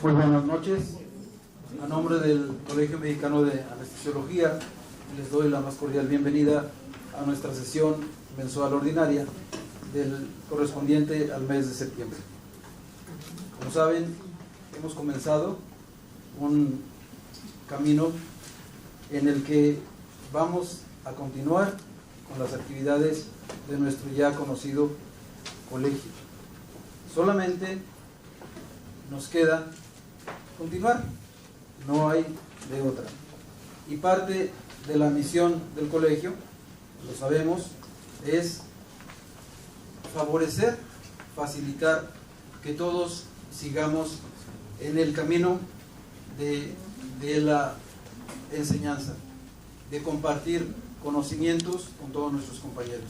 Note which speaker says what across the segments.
Speaker 1: Muy buenas noches. A nombre del Colegio Mexicano de Anestesiología, les doy la más cordial bienvenida a nuestra sesión mensual ordinaria del correspondiente al mes de septiembre. Como saben, hemos comenzado un camino en el que vamos a continuar con las actividades de nuestro ya conocido colegio. Solamente nos queda continuar, no hay de otra. Y parte de la misión del colegio, lo sabemos, es favorecer, facilitar que todos sigamos en el camino de la enseñanza, de compartir conocimientos con todos nuestros compañeros.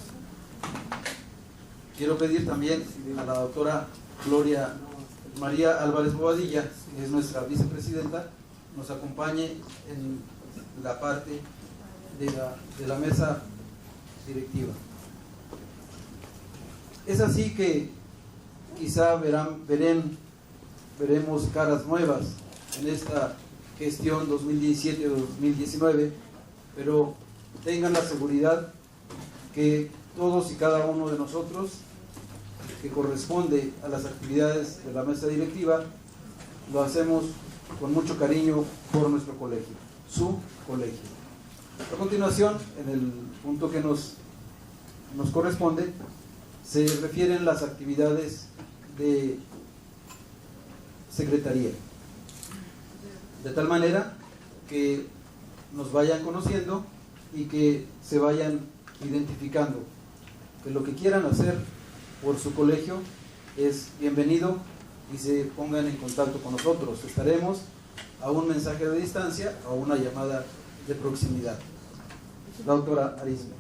Speaker 1: Quiero pedir también a la doctora Gloria María Álvarez Bobadilla, que es nuestra vicepresidenta, nos acompañe en la parte de la mesa directiva. Es así que quizá veremos caras nuevas en esta gestión 2017-2019, pero tengan la seguridad que todos y cada uno de nosotros, que corresponde a las actividades de la mesa directiva, lo hacemos con mucho cariño por nuestro colegio, su colegio. A continuación, en el punto que nos corresponde, se refieren las actividades de secretaría, de tal manera que nos vayan conociendo y que se vayan identificando, que lo que quieran hacer por su colegio es bienvenido y se pongan en contacto con nosotros. Estaremos a un mensaje de distancia o a una llamada de proximidad. La doctora Arisme.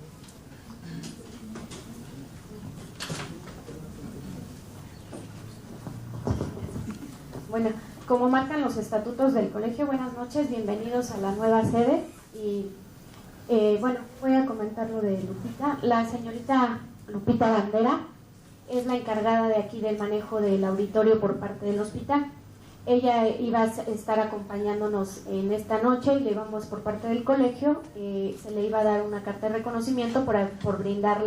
Speaker 2: Bueno, como marcan los estatutos del colegio, buenas noches, bienvenidos a la nueva sede. Y bueno, voy a comentar lo de Lupita. La señorita Lupita Bandera es la encargada de aquí del manejo del auditorio por parte del hospital. Ella iba a estar acompañándonos en esta noche y le íbamos por parte del colegio, se le iba a dar una carta de reconocimiento por brindar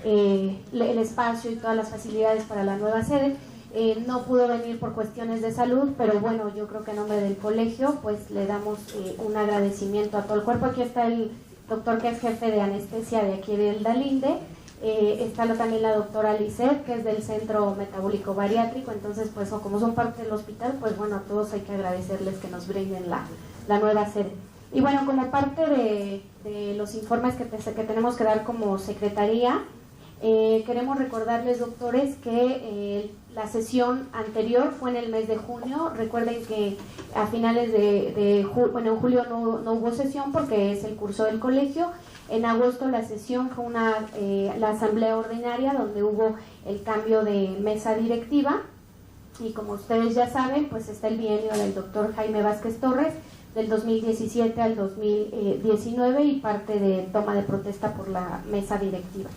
Speaker 2: el espacio y todas las facilidades para la nueva sede. No pudo venir por cuestiones de salud, pero bueno, yo creo que en nombre del colegio pues le damos un agradecimiento a todo el cuerpo. Aquí está el doctor que es jefe de anestesia de aquí del Dalinde. Está también la doctora Lisset, que es del Centro Metabólico Bariátrico. Entonces, pues como son parte del hospital, pues bueno, a todos hay que agradecerles que nos brinden la nueva sede. Y bueno, como parte de los informes que tenemos que dar como secretaría, queremos recordarles, doctores, que la sesión anterior fue en el mes de junio. Recuerden que a finales en julio no hubo sesión porque es el curso del colegio. En agosto la sesión fue la asamblea ordinaria, donde hubo el cambio de mesa directiva, y como ustedes ya saben, pues está el bienio del doctor Jaime Vázquez Torres del 2017 al 2019 y parte de toma de protesta por la mesa directiva.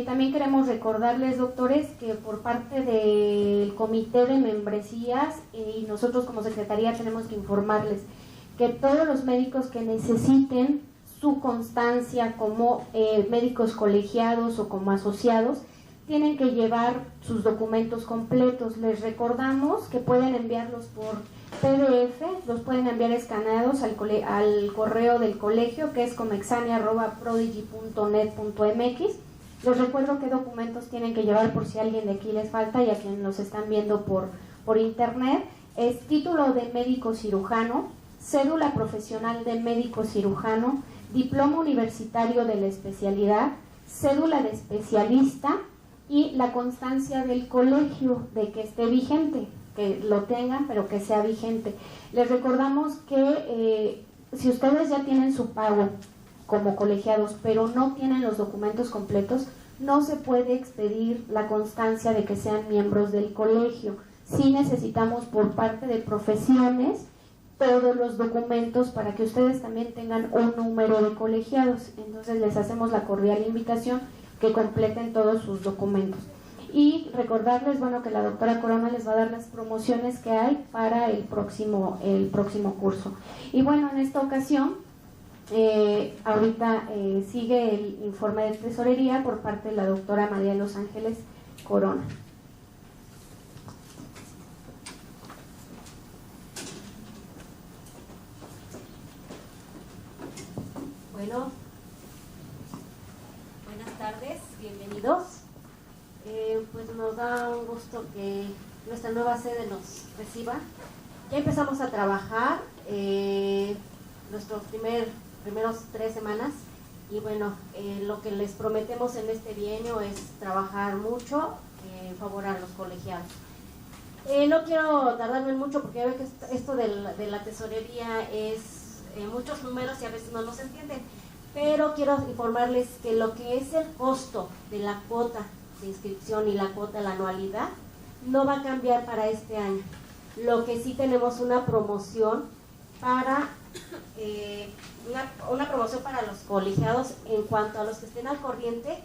Speaker 2: También queremos recordarles, doctores, que por parte del comité de membresías y nosotros como secretaría tenemos que informarles que todos los médicos que necesiten su constancia como médicos colegiados o como asociados tienen que llevar sus documentos completos. Les recordamos que pueden enviarlos por PDF, los pueden enviar escaneados al correo del colegio, que es comexani@prodigy.net.mx. Les recuerdo qué documentos tienen que llevar por si a alguien de aquí les falta y a quienes nos están viendo por internet. Es título de médico cirujano, cédula profesional de médico cirujano, diploma universitario de la especialidad, cédula de especialista y la constancia del colegio de que esté vigente, que lo tengan pero que sea vigente. Les recordamos que si ustedes ya tienen su pago como colegiados pero no tienen los documentos completos, no se puede expedir la constancia de que sean miembros del colegio. Sí necesitamos por parte de profesiones todos los documentos para que ustedes también tengan un número de colegiados. Entonces les hacemos la cordial invitación que completen todos sus documentos. Y recordarles, bueno, que la doctora Corona les va a dar las promociones que hay para el próximo curso. Y bueno, en esta ocasión, ahorita sigue el informe de tesorería por parte de la doctora María de los Ángeles Corona.
Speaker 3: Bueno, buenas tardes, bienvenidos. Pues nos da un gusto que nuestra nueva sede nos reciba. Ya empezamos a trabajar nuestros primeros 3 semanas y bueno, lo que les prometemos en este bienio es trabajar mucho en favor a los colegiados. No quiero tardarme mucho porque ya ve que esto de la tesorería es muchos números y a veces no los entienden, pero quiero informarles que lo que es el costo de la cuota de inscripción y la cuota de la anualidad no va a cambiar para este año. Lo que sí tenemos una promoción para una promoción para los colegiados en cuanto a los que estén al corriente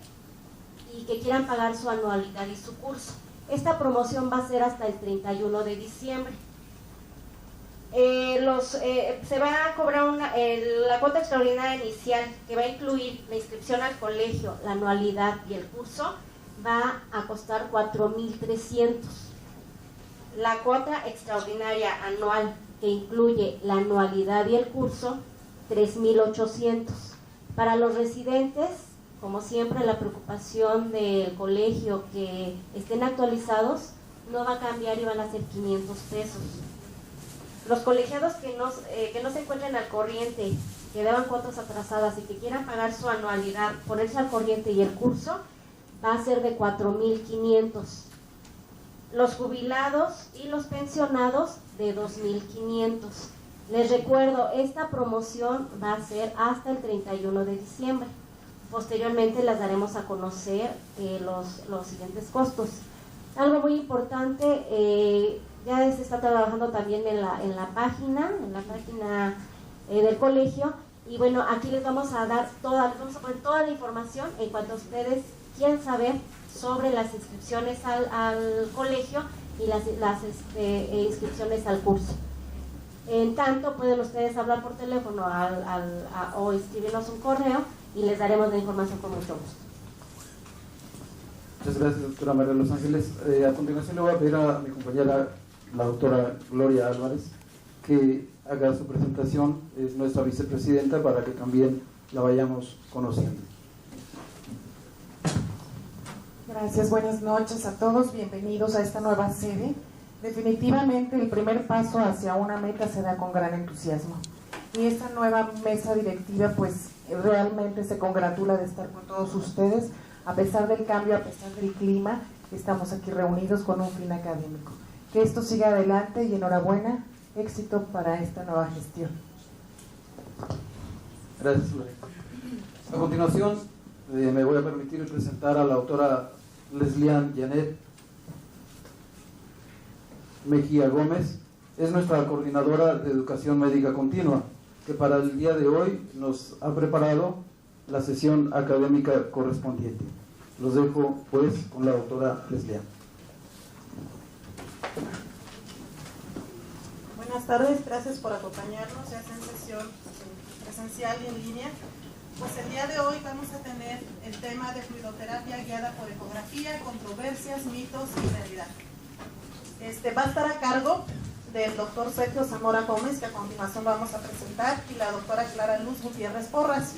Speaker 3: y que quieran pagar su anualidad y su curso. Esta promoción va a ser hasta el 31 de diciembre. Se va a cobrar la cuota extraordinaria inicial, que va a incluir la inscripción al colegio, la anualidad y el curso, va a costar 4,300. La cuota extraordinaria anual, que incluye la anualidad y el curso, 3,800. Para los residentes, como siempre, la preocupación del colegio que estén actualizados no va a cambiar y van a ser 500 pesos. Los colegiados que no se encuentren al corriente, que deban cuotas atrasadas y que quieran pagar su anualidad, ponerse al corriente y el curso, va a ser de 4,500. Los jubilados y los pensionados de 2,500. Les recuerdo, esta promoción va a ser hasta el 31 de diciembre. Posteriormente les daremos a conocer los siguientes costos. Algo muy importante, ya se está trabajando también en la página del colegio, y bueno, aquí les vamos a dar poner toda la información en cuanto a ustedes quieran saber sobre las inscripciones al colegio y las inscripciones al curso. En tanto, pueden ustedes hablar por teléfono o escribirnos un correo y les daremos la información con mucho gusto.
Speaker 1: Muchas gracias, doctora María de los Ángeles. A continuación le voy a pedir a mi compañera, la doctora Gloria Álvarez, que haga su presentación. Es nuestra vicepresidenta, para que también la vayamos conociendo.
Speaker 4: Gracias, buenas noches a todos, bienvenidos a esta nueva sede. Definitivamente el primer paso hacia una meta se da con gran entusiasmo. Y esta nueva mesa directiva pues realmente se congratula de estar con todos ustedes, a pesar del cambio, a pesar del clima, estamos aquí reunidos con un fin académico. Que esto siga adelante y enhorabuena, éxito para esta nueva gestión.
Speaker 1: Gracias, Gloria. A continuación, me voy a permitir presentar a la doctora Leslian Janet Mejía Gómez. Es nuestra coordinadora de educación médica continua, que para el día de hoy nos ha preparado la sesión académica correspondiente. Los dejo pues con la doctora Leslian.
Speaker 5: Buenas tardes, gracias por acompañarnos, ya sea en sesión presencial y en línea. Pues el día de hoy vamos a tener el tema de fluidoterapia guiada por ecografía, controversias, mitos y realidad. Va a estar a cargo del doctor Sergio Zamora Gómez, que a continuación vamos a presentar, y la doctora Clara Luz Gutiérrez Porras.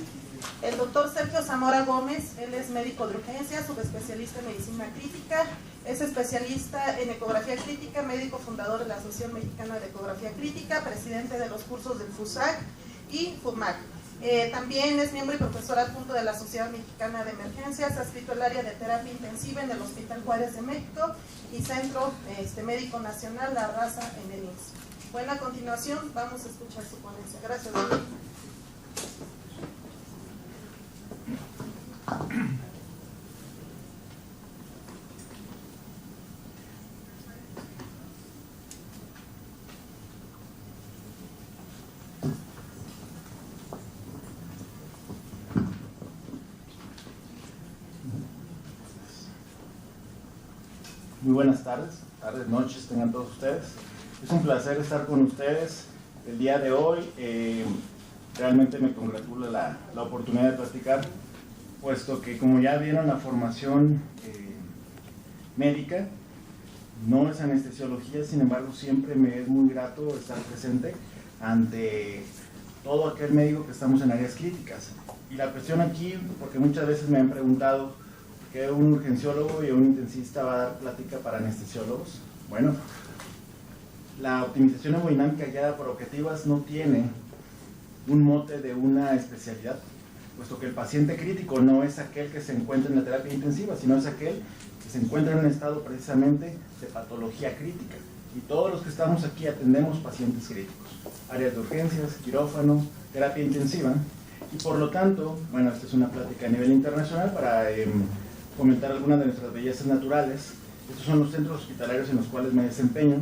Speaker 5: El doctor Sergio Zamora Gómez, él es médico de urgencia, subespecialista en medicina crítica, es especialista en ecografía crítica, médico fundador de la Asociación Mexicana de Ecografía Crítica, presidente de los cursos del FUSAC y FUMAC. También es miembro y profesor adjunto de la Sociedad Mexicana de Emergencias, ha escrito el área de terapia intensiva en el Hospital Juárez de México y Centro Médico Nacional La Raza en el IMSS. Bueno, a continuación vamos a escuchar su ponencia. Gracias, doctor.
Speaker 6: Muy buenas tardes, noches tengan todos ustedes. Es un placer estar con ustedes el día de hoy. Realmente me congratula la oportunidad de platicar, puesto que como ya vieron la formación médica, no es anestesiología, sin embargo siempre me es muy grato estar presente ante todo aquel médico que estamos en áreas críticas. Y la cuestión aquí, porque muchas veces me han preguntado que un urgenciólogo y un intensivista va a dar plática para anestesiólogos. Bueno, la optimización hemodinámica guiada por objetivas no tiene un mote de una especialidad, puesto que el paciente crítico no es aquel que se encuentra en la terapia intensiva, sino es aquel que se encuentra en un estado precisamente de patología crítica. Y todos los que estamos aquí atendemos pacientes críticos, áreas de urgencias, quirófano, terapia intensiva. Y por lo tanto, bueno, esta es una plática a nivel internacional para comentar algunas de nuestras bellezas naturales. Estos son los centros hospitalarios en los cuales me desempeño.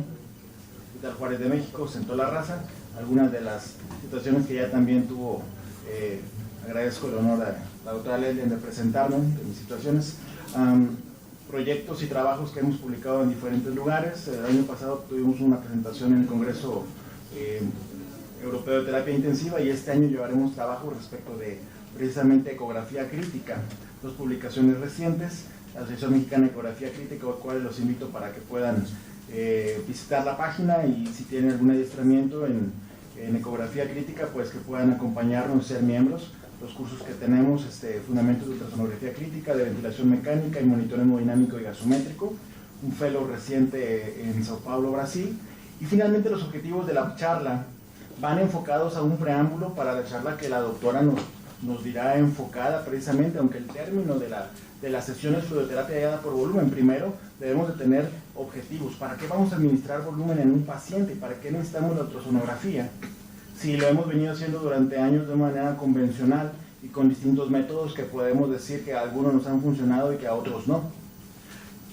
Speaker 6: Hospital Juárez de México, Sentó la Raza, algunas de las situaciones que ya también tuvo, agradezco el honor a la doctora Leslie de presentarnos, de mis situaciones, proyectos y trabajos que hemos publicado en diferentes lugares. El año pasado tuvimos una presentación en el Congreso Europeo de Terapia Intensiva y este año llevaremos trabajo respecto de precisamente ecografía crítica. Dos publicaciones recientes, la Asociación Mexicana de Ecografía Crítica, a cuales los invito para que puedan visitar la página y si tienen algún adiestramiento en ecografía crítica, pues que puedan acompañarnos y ser miembros. Los cursos que tenemos, fundamentos de ultrasonografía crítica, de ventilación mecánica y monitoreo hemodinámico y gasométrico, un fellow reciente en Sao Paulo, Brasil. Y finalmente los objetivos de la charla van enfocados a un preámbulo para la charla que la doctora nos dirá enfocada precisamente, aunque el término de la sesión es fluidoterapia guiada por volumen. Primero debemos de tener objetivos. ¿Para qué vamos a administrar volumen en un paciente? ¿Para qué necesitamos la ultrasonografía? Si lo hemos venido haciendo durante años de manera convencional y con distintos métodos que podemos decir que a algunos nos han funcionado y que a otros no.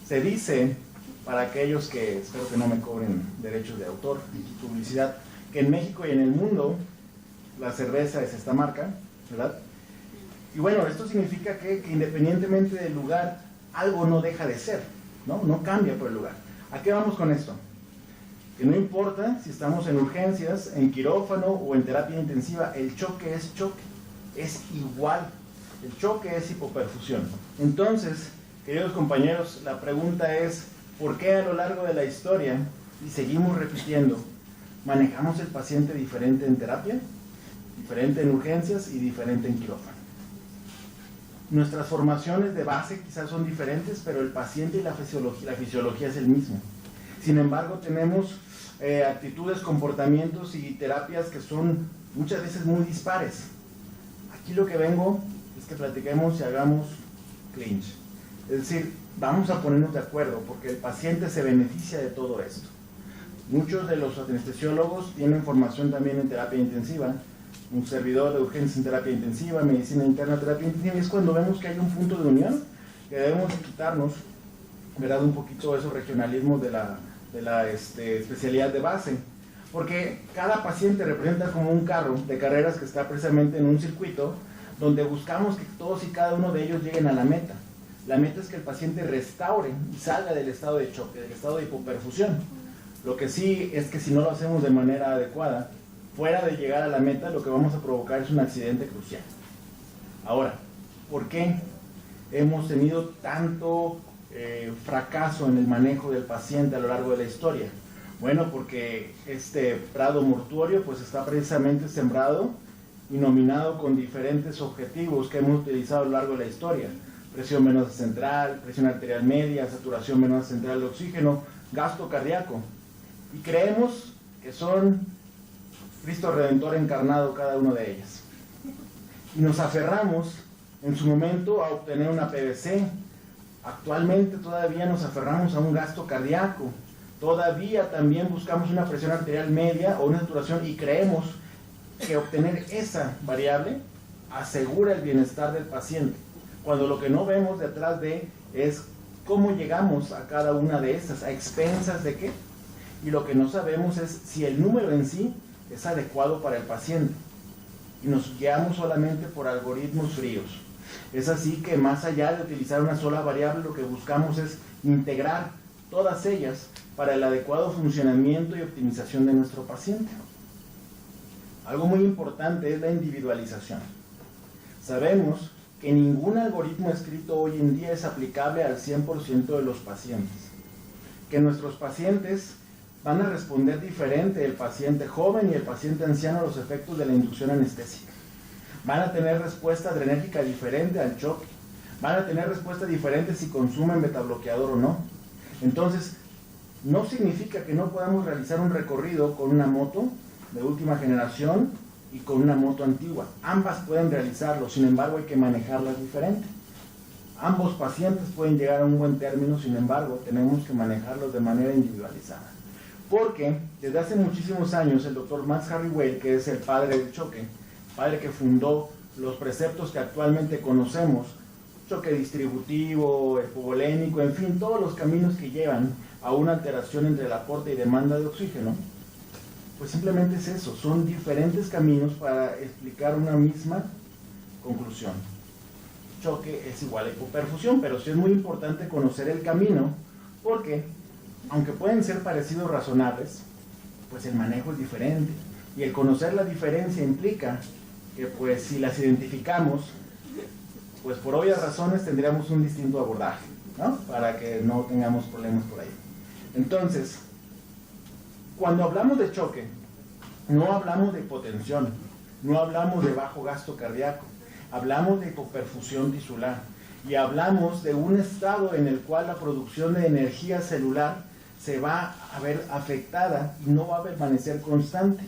Speaker 6: Se dice, para aquellos que espero que no me cobren derechos de autor y publicidad, que en México y en el mundo la cerveza es esta marca, ¿verdad? Y bueno, esto significa que independientemente del lugar, algo no deja de ser, no cambia por el lugar. ¿A qué vamos con esto? Que no importa si estamos en urgencias, en quirófano o en terapia intensiva, el choque, es igual. El choque es hipoperfusión. Entonces, queridos compañeros, la pregunta es, ¿por qué a lo largo de la historia, y seguimos repitiendo, manejamos el paciente diferente en terapia, diferente en urgencias y diferente en quirófano? Nuestras formaciones de base quizás son diferentes, pero el paciente y la fisiología es el mismo. Sin embargo, tenemos actitudes, comportamientos y terapias que son muchas veces muy dispares. Aquí lo que vengo es que platiquemos y hagamos clinch. Es decir, vamos a ponernos de acuerdo porque el paciente se beneficia de todo esto. Muchos de los anestesiólogos tienen formación también en terapia intensiva, un servidor de urgencias en terapia intensiva, medicina interna, terapia intensiva, y es cuando vemos que hay un punto de unión que debemos quitarnos, ¿verdad? Un poquito esos regionalismos de la especialidad de base, porque cada paciente representa como un carro de carreras que está precisamente en un circuito donde buscamos que todos y cada uno de ellos lleguen a la meta. La meta es que el paciente restaure y salga del estado de choque, del estado de hipoperfusión. Lo que sí es que si no lo hacemos de manera adecuada, fuera de llegar a la meta, lo que vamos a provocar es un accidente crucial. Ahora, ¿por qué hemos tenido tanto fracaso en el manejo del paciente a lo largo de la historia? Bueno, porque este prado mortuorio pues está precisamente sembrado y nominado con diferentes objetivos que hemos utilizado a lo largo de la historia: presión venosa central, presión arterial media, saturación venosa central de oxígeno, gasto cardíaco, y creemos que son Cristo Redentor encarnado cada uno de ellas, y nos aferramos en su momento a obtener una PVC. Actualmente todavía nos aferramos a un gasto cardíaco, todavía también buscamos una presión arterial media o una saturación, y creemos que obtener esa variable asegura el bienestar del paciente, cuando lo que no vemos detrás de es cómo llegamos a cada una de estas, a expensas de qué, y lo que no sabemos es si el número en sí es adecuado para el paciente, y nos guiamos solamente por algoritmos fríos. Es así que más allá de utilizar una sola variable, lo que buscamos es integrar todas ellas para el adecuado funcionamiento y optimización de nuestro paciente. Algo muy importante es la individualización. Sabemos que ningún algoritmo escrito hoy en día es aplicable al 100% de los pacientes. Que nuestros pacientes van a responder diferente el paciente joven y el paciente anciano a los efectos de la inducción anestésica. Van a tener respuesta adrenérgica diferente al choque. Van a tener respuesta diferente si consumen betabloqueador o no. Entonces, no significa que no podamos realizar un recorrido con una moto de última generación y con una moto antigua. Ambas pueden realizarlo, sin embargo hay que manejarlas diferente. Ambos pacientes pueden llegar a un buen término, sin embargo tenemos que manejarlos de manera individualizada. Porque desde hace muchísimos años el doctor Max Harry-Weil, que es el padre del choque, padre que fundó los preceptos que actualmente conocemos, choque distributivo, hipovolémico, en fin, todos los caminos que llevan a una alteración entre el aporte y demanda de oxígeno, pues simplemente es eso, son diferentes caminos para explicar una misma conclusión. Choque es igual a hipoperfusión, pero sí es muy importante conocer el camino, porque aunque pueden ser parecidos razonables, pues el manejo es diferente, y el conocer la diferencia implica que pues si las identificamos, pues por obvias razones tendríamos un distinto abordaje, ¿no? Para que no tengamos problemas por ahí. Entonces, cuando hablamos de choque, no hablamos de hipotensión, no hablamos de bajo gasto cardíaco, hablamos de hipoperfusión tisular y hablamos de un estado en el cual la producción de energía celular se va a ver afectada y no va a permanecer constante.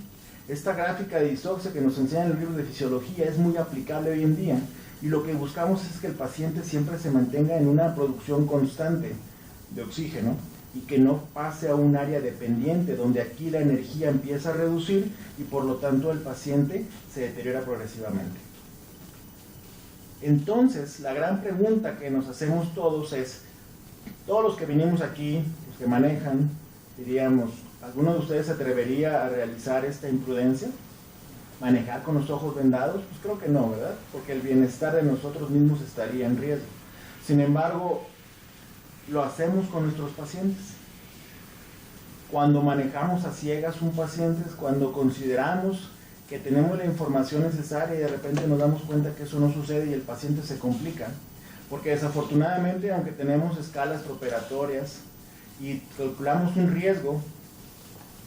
Speaker 6: Esta gráfica de disoxia que nos enseñan en el libro de fisiología es muy aplicable hoy en día y lo que buscamos es que el paciente siempre se mantenga en una producción constante de oxígeno y que no pase a un área dependiente donde aquí la energía empieza a reducir y por lo tanto el paciente se deteriora progresivamente. Entonces, la gran pregunta que nos hacemos todos es, todos los que vinimos aquí, los que manejan, diríamos, ¿alguno de ustedes se atrevería a realizar esta imprudencia? ¿Manejar con los ojos vendados? Pues creo que no, ¿verdad? Porque el bienestar de nosotros mismos estaría en riesgo. Sin embargo, lo hacemos con nuestros pacientes. Cuando manejamos a ciegas un paciente, cuando consideramos que tenemos la información necesaria y de repente nos damos cuenta que eso no sucede y el paciente se complica, porque desafortunadamente, aunque tenemos escalas operatorias y calculamos un riesgo,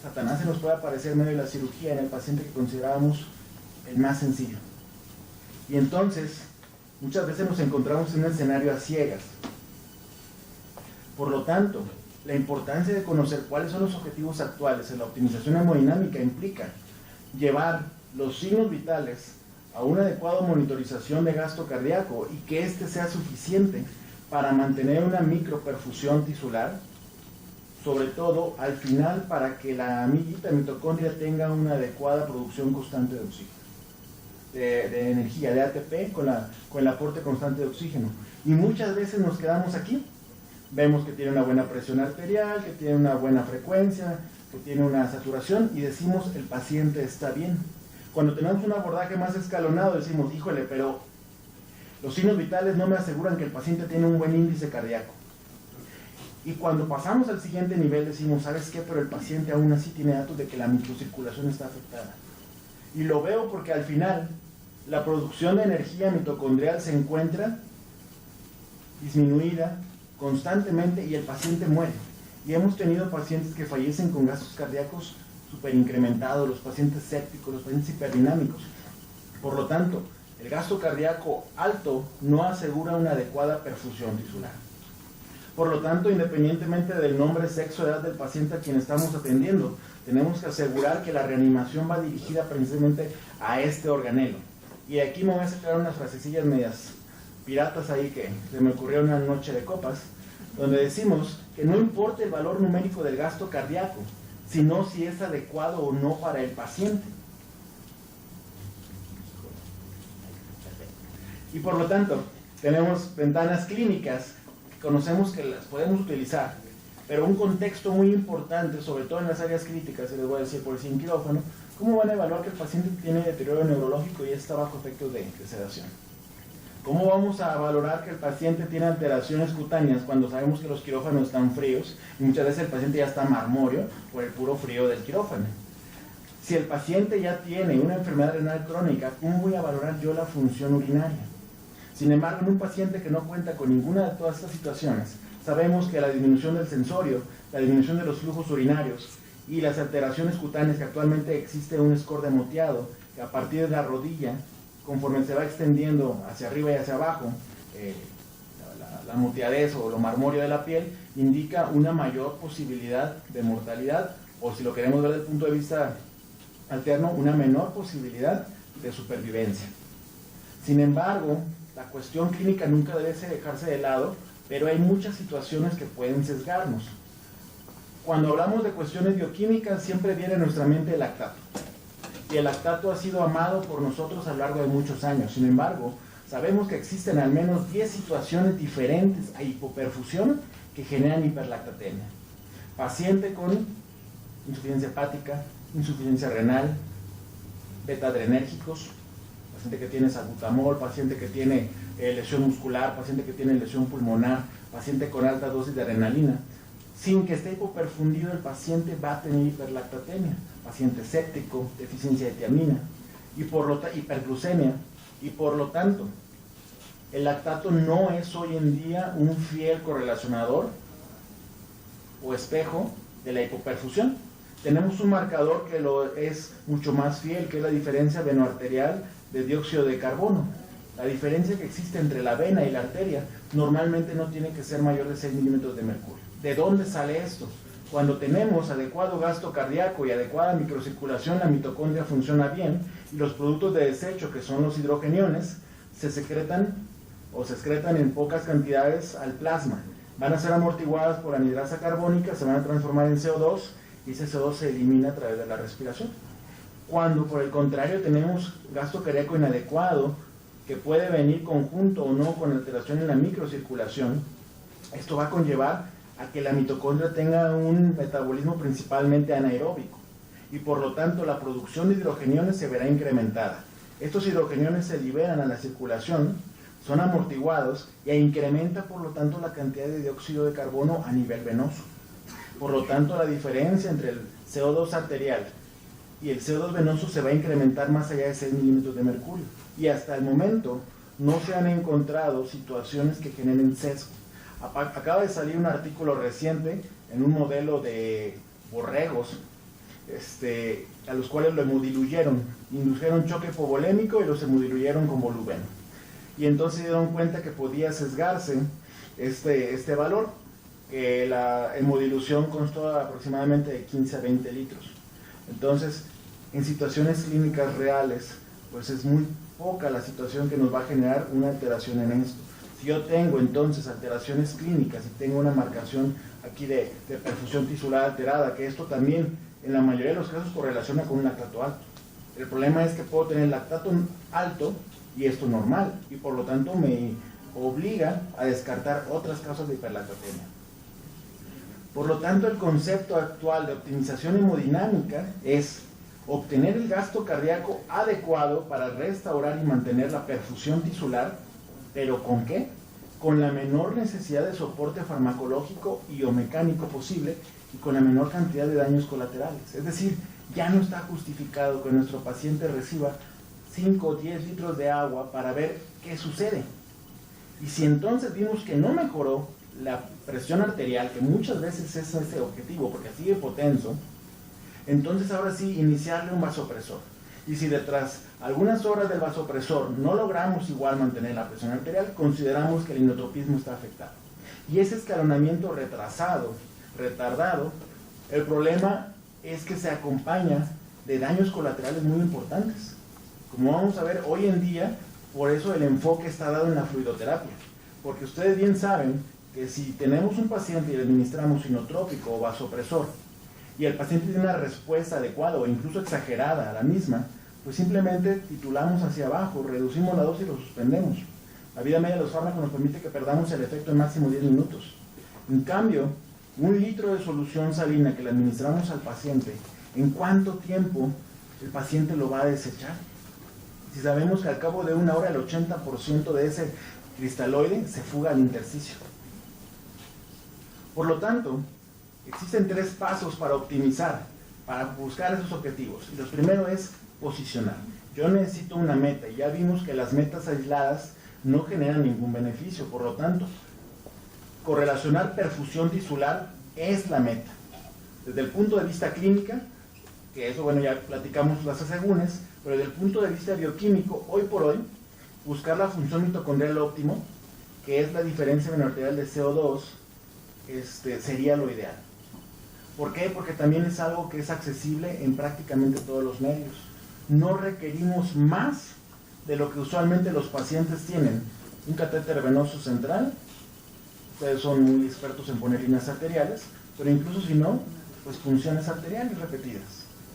Speaker 6: Satanás se nos puede aparecer en medio de la cirugía en el paciente que considerábamos el más sencillo. Y entonces, muchas veces nos encontramos en un escenario a ciegas. Por lo tanto, la importancia de conocer cuáles son los objetivos actuales en la optimización hemodinámica implica llevar los signos vitales a una adecuada monitorización de gasto cardíaco y que éste sea suficiente para mantener una microperfusión tisular, sobre todo al final para que la amiguita mitocondria tenga una adecuada producción constante de oxígeno, de energía, de ATP con el aporte constante de oxígeno. Y muchas veces nos quedamos aquí, vemos que tiene una buena presión arterial, que tiene una buena frecuencia, que tiene una saturación y decimos el paciente está bien. Cuando tenemos un abordaje más escalonado decimos, híjole, pero los signos vitales no me aseguran que el paciente tiene un buen índice cardíaco. Y cuando pasamos al siguiente nivel decimos, ¿sabes qué? Pero el paciente aún así tiene datos de que la microcirculación está afectada. Y lo veo porque al final la producción de energía mitocondrial se encuentra disminuida constantemente y el paciente muere. Y hemos tenido pacientes que fallecen con gastos cardíacos súper incrementados, los pacientes sépticos, los pacientes hiperdinámicos. Por lo tanto, el gasto cardíaco alto no asegura una adecuada perfusión tisular. Por lo tanto, independientemente del nombre, sexo, edad del paciente a quien estamos atendiendo, tenemos que asegurar que la reanimación va dirigida precisamente a este organelo. Y aquí me voy a sacar unas frasecillas medias piratas ahí que se me ocurrió una noche de copas, donde decimos que no importa el valor numérico del gasto cardíaco, sino si es adecuado o no para el paciente. Y por lo tanto, tenemos ventanas clínicas que conocemos que las podemos utilizar, pero un contexto muy importante, sobre todo en las áreas críticas, y les voy a decir por el quirófano, ¿cómo van a evaluar que el paciente tiene deterioro neurológico y está bajo efectos de sedación? ¿Cómo vamos a valorar que el paciente tiene alteraciones cutáneas cuando sabemos que los quirófanos están fríos y muchas veces el paciente ya está marmóreo por el puro frío del quirófano? Si el paciente ya tiene una enfermedad renal crónica, ¿cómo voy a valorar yo la función urinaria? Sin embargo, en un paciente que no cuenta con ninguna de todas estas situaciones, sabemos que la disminución del sensorio, la disminución de los flujos urinarios y las alteraciones cutáneas, que actualmente existe un score de moteado, que a partir de la rodilla, conforme se va extendiendo hacia arriba y hacia abajo, la moteadez o lo marmóreo de la piel, indica una mayor posibilidad de mortalidad, o si lo queremos ver desde el punto de vista alterno, una menor posibilidad de supervivencia. Sin embargo, la cuestión clínica nunca debe dejarse de lado, pero hay muchas situaciones que pueden sesgarnos. Cuando hablamos de cuestiones bioquímicas, siempre viene a nuestra mente el lactato. Y el lactato ha sido amado por nosotros a lo largo de muchos años. Sin embargo, sabemos que existen al menos 10 situaciones diferentes a hipoperfusión que generan hiperlactatemia. Paciente con insuficiencia hepática, insuficiencia renal, beta-adrenérgicos, paciente que tiene salbutamol, paciente que tiene lesión muscular, paciente que tiene lesión pulmonar, paciente con alta dosis de adrenalina. Sin que esté hipoperfundido, el paciente va a tener hiperlactatemia, paciente séptico, deficiencia de tiamina, hiperglucemia, y por lo tanto, el lactato no es hoy en día un fiel correlacionador o espejo de la hipoperfusión. Tenemos un marcador que lo es mucho más fiel, que es la diferencia venoarterial de dióxido de carbono. La diferencia que existe entre la vena y la arteria normalmente no tiene que ser mayor de 6 milímetros de mercurio. ¿De dónde sale esto? Cuando tenemos adecuado gasto cardíaco y adecuada microcirculación, la mitocondria funciona bien y los productos de desecho, que son los hidrogeniones, se secretan en pocas cantidades al plasma. Van a ser amortiguadas por anhidrasa carbónica, se van a transformar en CO2 y ese CO2 se elimina a través de la respiración. Cuando por el contrario tenemos gasto cardíaco inadecuado, que puede venir conjunto o no con alteración en la microcirculación, esto va a conllevar a que la mitocondria tenga un metabolismo principalmente anaeróbico y por lo tanto la producción de hidrogeniones se verá incrementada. Estos hidrogeniones se liberan a la circulación, son amortiguados e incrementa por lo tanto la cantidad de dióxido de carbono a nivel venoso. Por lo tanto, la diferencia entre el CO2 arterial y el CO2 venoso se va a incrementar más allá de 6 milímetros de mercurio. Y hasta el momento no se han encontrado situaciones que generen sesgo. Acaba de salir un artículo reciente en un modelo de borregos a los cuales lo hemodiluyeron, indujeron choque hipovolémico y los hemodiluyeron con volúmeno. Y entonces se dieron cuenta que podía sesgarse este valor, que la hemodilución constó aproximadamente de 15 a 20 litros. Entonces, en situaciones clínicas reales, pues es muy poca la situación que nos va a generar una alteración en esto. Si yo tengo entonces alteraciones clínicas y tengo una marcación aquí de perfusión tisular alterada, que esto también en la mayoría de los casos correlaciona con un lactato alto. El problema es que puedo tener lactato alto y esto normal, y por lo tanto me obliga a descartar otras causas de hiperlactatemia. Por lo tanto, el concepto actual de optimización hemodinámica es obtener el gasto cardíaco adecuado para restaurar y mantener la perfusión tisular, ¿pero con qué? Con la menor necesidad de soporte farmacológico y o mecánico posible y con la menor cantidad de daños colaterales. Es decir, ya no está justificado que nuestro paciente reciba 5 o 10 litros de agua para ver qué sucede. Y si entonces vimos que no mejoró la presión arterial, que muchas veces es ese objetivo, porque sigue hipotenso, entonces ahora sí iniciarle un vasopresor. Y si detrás algunas horas del vasopresor no logramos igual mantener la presión arterial, consideramos que el inotropismo está afectado. Y ese escalonamiento retardado, el problema es que se acompaña de daños colaterales muy importantes. Como vamos a ver hoy en día, por eso el enfoque está dado en la fluidoterapia. Porque ustedes bien saben que si tenemos un paciente y le administramos inotrópico o vasopresor, y el paciente tiene una respuesta adecuada o incluso exagerada a la misma, pues simplemente titulamos hacia abajo, reducimos la dosis y lo suspendemos. La vida media de los fármacos nos permite que perdamos el efecto en máximo 10 minutos. En cambio, 1 litro de solución salina que le administramos al paciente, ¿en cuánto tiempo el paciente lo va a desechar? si sabemos que al cabo de una hora el 80% de ese cristaloide se fuga al intersticio? Por lo tanto, existen 3 pasos para optimizar, para buscar esos objetivos. Y lo primero es posicionar. Yo necesito una meta, y ya vimos que las metas aisladas no generan ningún beneficio. Por lo tanto, correlacionar perfusión tisular es la meta. Desde el punto de vista clínica, que eso, bueno, ya platicamos las asegúnes, pero desde el punto de vista bioquímico, hoy por hoy, buscar la función mitocondrial óptimo, que es la diferencia arterial de CO2, sería lo ideal. ¿Por qué? Porque también es algo que es accesible en prácticamente todos los medios. No requerimos más de lo que usualmente los pacientes tienen. Un catéter venoso central, ustedes son muy expertos en poner líneas arteriales, pero incluso si no, pues funciones arteriales repetidas.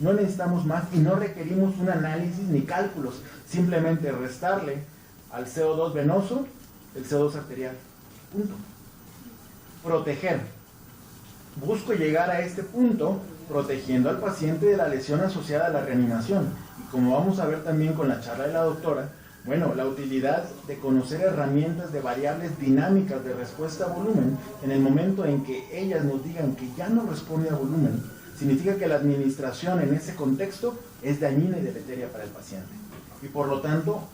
Speaker 6: No necesitamos más y no requerimos un análisis ni cálculos, simplemente restarle al CO2 venoso el CO2 arterial. Punto. Proteger. Busco llegar a este punto protegiendo al paciente de la lesión asociada a la reanimación. Y como vamos a ver también con la charla de la doctora, bueno, la utilidad de conocer herramientas de variables dinámicas de respuesta a volumen en el momento en que ellas nos digan que ya no responde a volumen, significa que la administración en ese contexto es dañina y deleteria para el paciente. Y por lo tanto,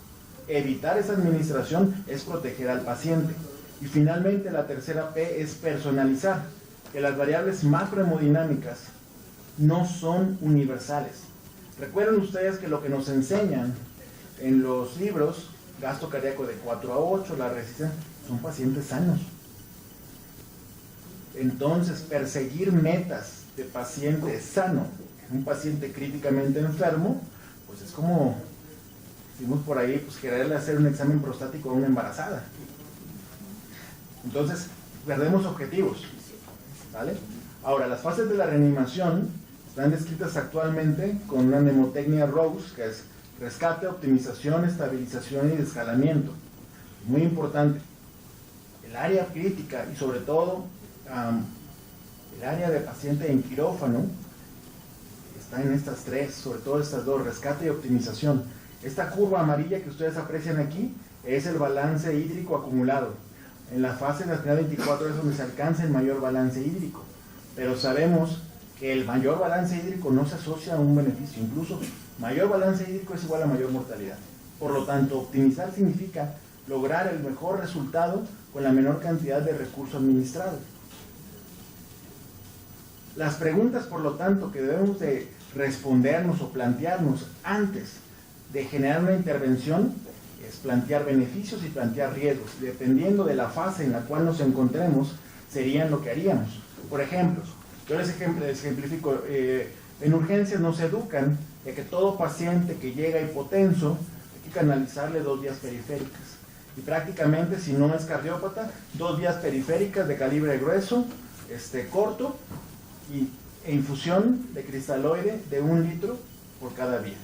Speaker 6: evitar esa administración es proteger al paciente. Y finalmente la tercera P es personalizar, que las variables macrohemodinámicas no son universales. Recuerden ustedes que lo que nos enseñan en los libros, gasto cardíaco de 4 a 8, la resistencia, son pacientes sanos. Entonces, perseguir metas de paciente sano en un paciente críticamente enfermo, pues es como, decimos por ahí, pues quererle hacer un examen prostático a una embarazada. Entonces, perdemos objetivos, ¿vale? Ahora, las fases de la reanimación están descritas actualmente con una mnemotecnia Rose, que es rescate, optimización, estabilización y descalamiento. Muy importante. El área crítica y sobre todo el área de paciente en quirófano está en estas 3, sobre todo estas 2, rescate y optimización. Esta curva amarilla que ustedes aprecian aquí es el balance hídrico acumulado. En la fase de las primeras 24 es donde se alcanza el mayor balance hídrico, pero sabemos que el mayor balance hídrico no se asocia a un beneficio, incluso mayor balance hídrico es igual a mayor mortalidad. Por lo tanto, optimizar significa lograr el mejor resultado con la menor cantidad de recurso administrado. Las preguntas, por lo tanto, que debemos de respondernos o plantearnos antes de generar una intervención es plantear beneficios y plantear riesgos. Dependiendo de la fase en la cual nos encontremos, serían lo que haríamos. Por ejemplo, yo les ejemplifico, en urgencias nos educan de que todo paciente que llega hipotenso hay que canalizarle 2 vías periféricas. Y prácticamente, si no es cardiópata, 2 vías periféricas de calibre grueso, corto, e infusión de cristaloide de 1 litro por cada vía.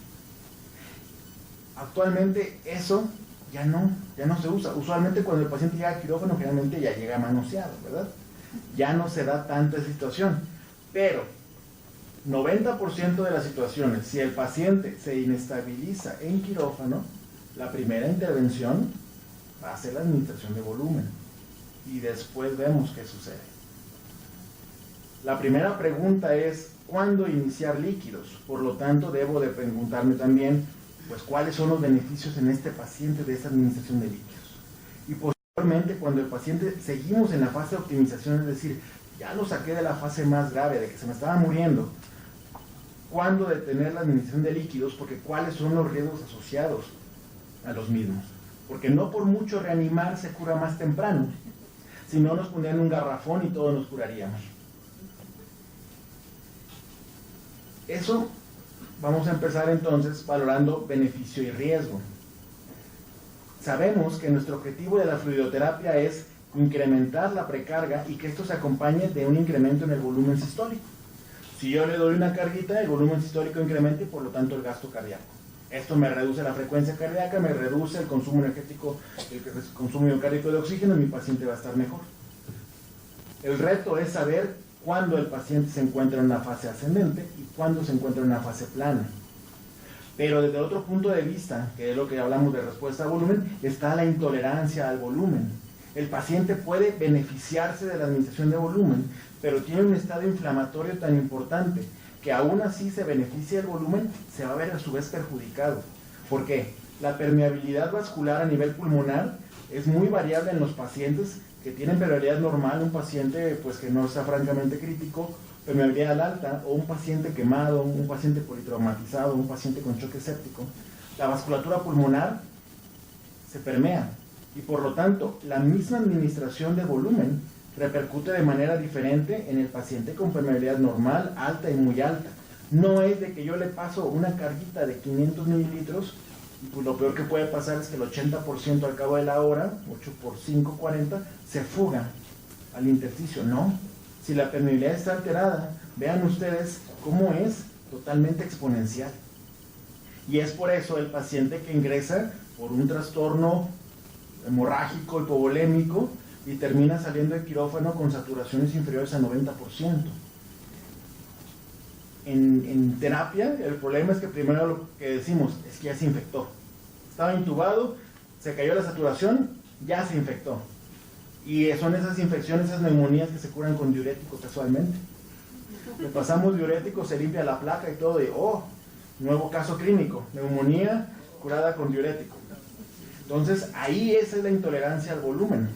Speaker 6: Actualmente eso ya no se usa. Usualmente cuando el paciente llega a quirófano, generalmente ya llega manoseado, ¿verdad? Ya no se da tanta situación. Pero 90% de las situaciones, si el paciente se inestabiliza en quirófano, la primera intervención va a ser la administración de volumen. Y después vemos qué sucede. La primera pregunta es, ¿cuándo iniciar líquidos? Por lo tanto, debo de preguntarme también, pues, ¿cuáles son los beneficios en este paciente de esta administración de líquidos? Y posteriormente, cuando el paciente seguimos en la fase de optimización, es decir, ya lo saqué de la fase más grave, de que se me estaba muriendo, ¿cuándo detener la administración de líquidos? Porque ¿cuáles son los riesgos asociados a los mismos? Porque no por mucho reanimar se cura más temprano. Si no, nos pondrían un garrafón y todos nos curaríamos. Eso vamos a empezar entonces valorando beneficio y riesgo. Sabemos que nuestro objetivo de la fluidoterapia es incrementar la precarga y que esto se acompañe de un incremento en el volumen sistólico. Si yo le doy una carguita, el volumen sistólico incrementa y por lo tanto el gasto cardíaco. Esto me reduce la frecuencia cardíaca, me reduce el consumo energético, el consumo miocárdico de oxígeno y mi paciente va a estar mejor. El reto es saber cuándo el paciente se encuentra en una fase ascendente y cuándo se encuentra en una fase plana. Pero desde otro punto de vista, que es lo que hablamos de respuesta a volumen, está la intolerancia al volumen. El paciente puede beneficiarse de la administración de volumen, pero tiene un estado inflamatorio tan importante que aún así se beneficia del volumen, se va a ver a su vez perjudicado. ¿Por qué? La permeabilidad vascular a nivel pulmonar es muy variable en los pacientes que tienen permeabilidad normal, un paciente pues que no está francamente crítico, permeabilidad alta, o un paciente quemado, un paciente politraumatizado, un paciente con choque séptico. La vasculatura pulmonar se permea y por lo tanto la misma administración de volumen repercute de manera diferente en el paciente con permeabilidad normal, alta y muy alta. No es de que yo le paso una carguita de 500 mililitros y pues lo peor que puede pasar es que el 80% al cabo de la hora, 8 por 5, 40, se fuga al intersticio. No, si la permeabilidad está alterada, vean ustedes cómo es totalmente exponencial. Y es por eso el paciente que ingresa por un trastorno hemorrágico, hipovolémico, y termina saliendo de quirófano con saturaciones inferiores al 90%. En terapia, el problema es que primero lo que decimos es que ya se infectó. Estaba intubado, se cayó la saturación, ya se infectó. Y son esas infecciones, esas neumonías que se curan con diuréticos casualmente. Le pasamos diuréticos, se limpia la placa y todo, y nuevo caso clínico, neumonía curada con diurético. Entonces, ahí esa es la intolerancia al volumen.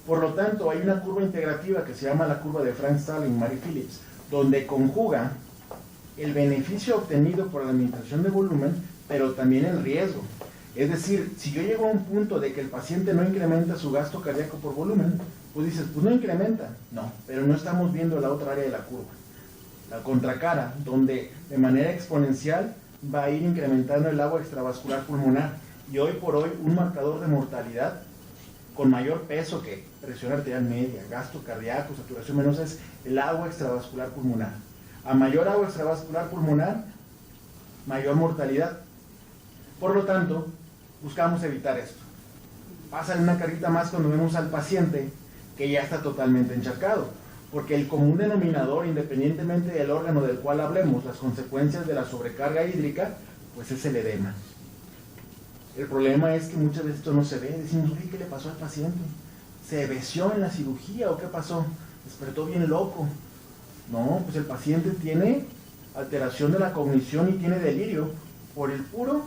Speaker 6: Por lo tanto, hay una curva integrativa que se llama la curva de Frank Stalling, Mary Phillips, donde conjuga el beneficio obtenido por la administración de volumen, pero también el riesgo. Es decir, si yo llego a un punto de que el paciente no incrementa su gasto cardíaco por volumen, pues dices, pues no incrementa. No, pero no estamos viendo la otra área de la curva, la contracara, donde de manera exponencial va a ir incrementando el agua extravascular pulmonar. Y hoy por hoy, un marcador de mortalidad con mayor peso que presión arterial media, gasto cardíaco, saturación venosa, es el agua extravascular pulmonar. A mayor agua extravascular pulmonar, mayor mortalidad. Por lo tanto, buscamos evitar esto. Pásale una carguita más cuando vemos al paciente que ya está totalmente encharcado, porque el común denominador, independientemente del órgano del cual hablemos, las consecuencias de la sobrecarga hídrica, pues es el edema. El problema es que muchas veces esto no se ve. Decimos, ¿qué le pasó al paciente? ¿Se besió en la cirugía o qué pasó? ¿Despertó bien loco? No, pues el paciente tiene alteración de la cognición y tiene delirio por el puro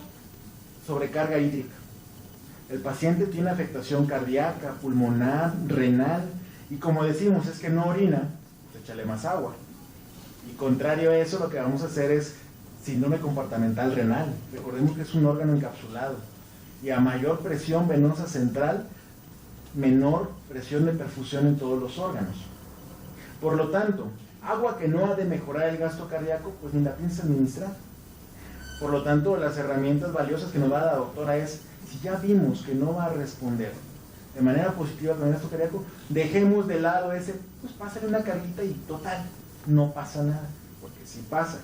Speaker 6: sobrecarga hídrica. El paciente tiene afectación cardíaca, pulmonar, renal, y como decimos, es que no orina, pues échale más agua. Y contrario a eso, lo que vamos a hacer es síndrome compartimental renal. Recordemos que es un órgano encapsulado. Y a mayor presión venosa central, menor presión de perfusión en todos los órganos. Por lo tanto, agua que no ha de mejorar el gasto cardíaco, pues ni la piensas administrar. Por lo tanto, las herramientas valiosas que nos va a dar la doctora es, si ya vimos que no va a responder de manera positiva con el gasto cardíaco, dejemos de lado ese, pues pásale una carguita y total, no pasa nada, porque sí pasa.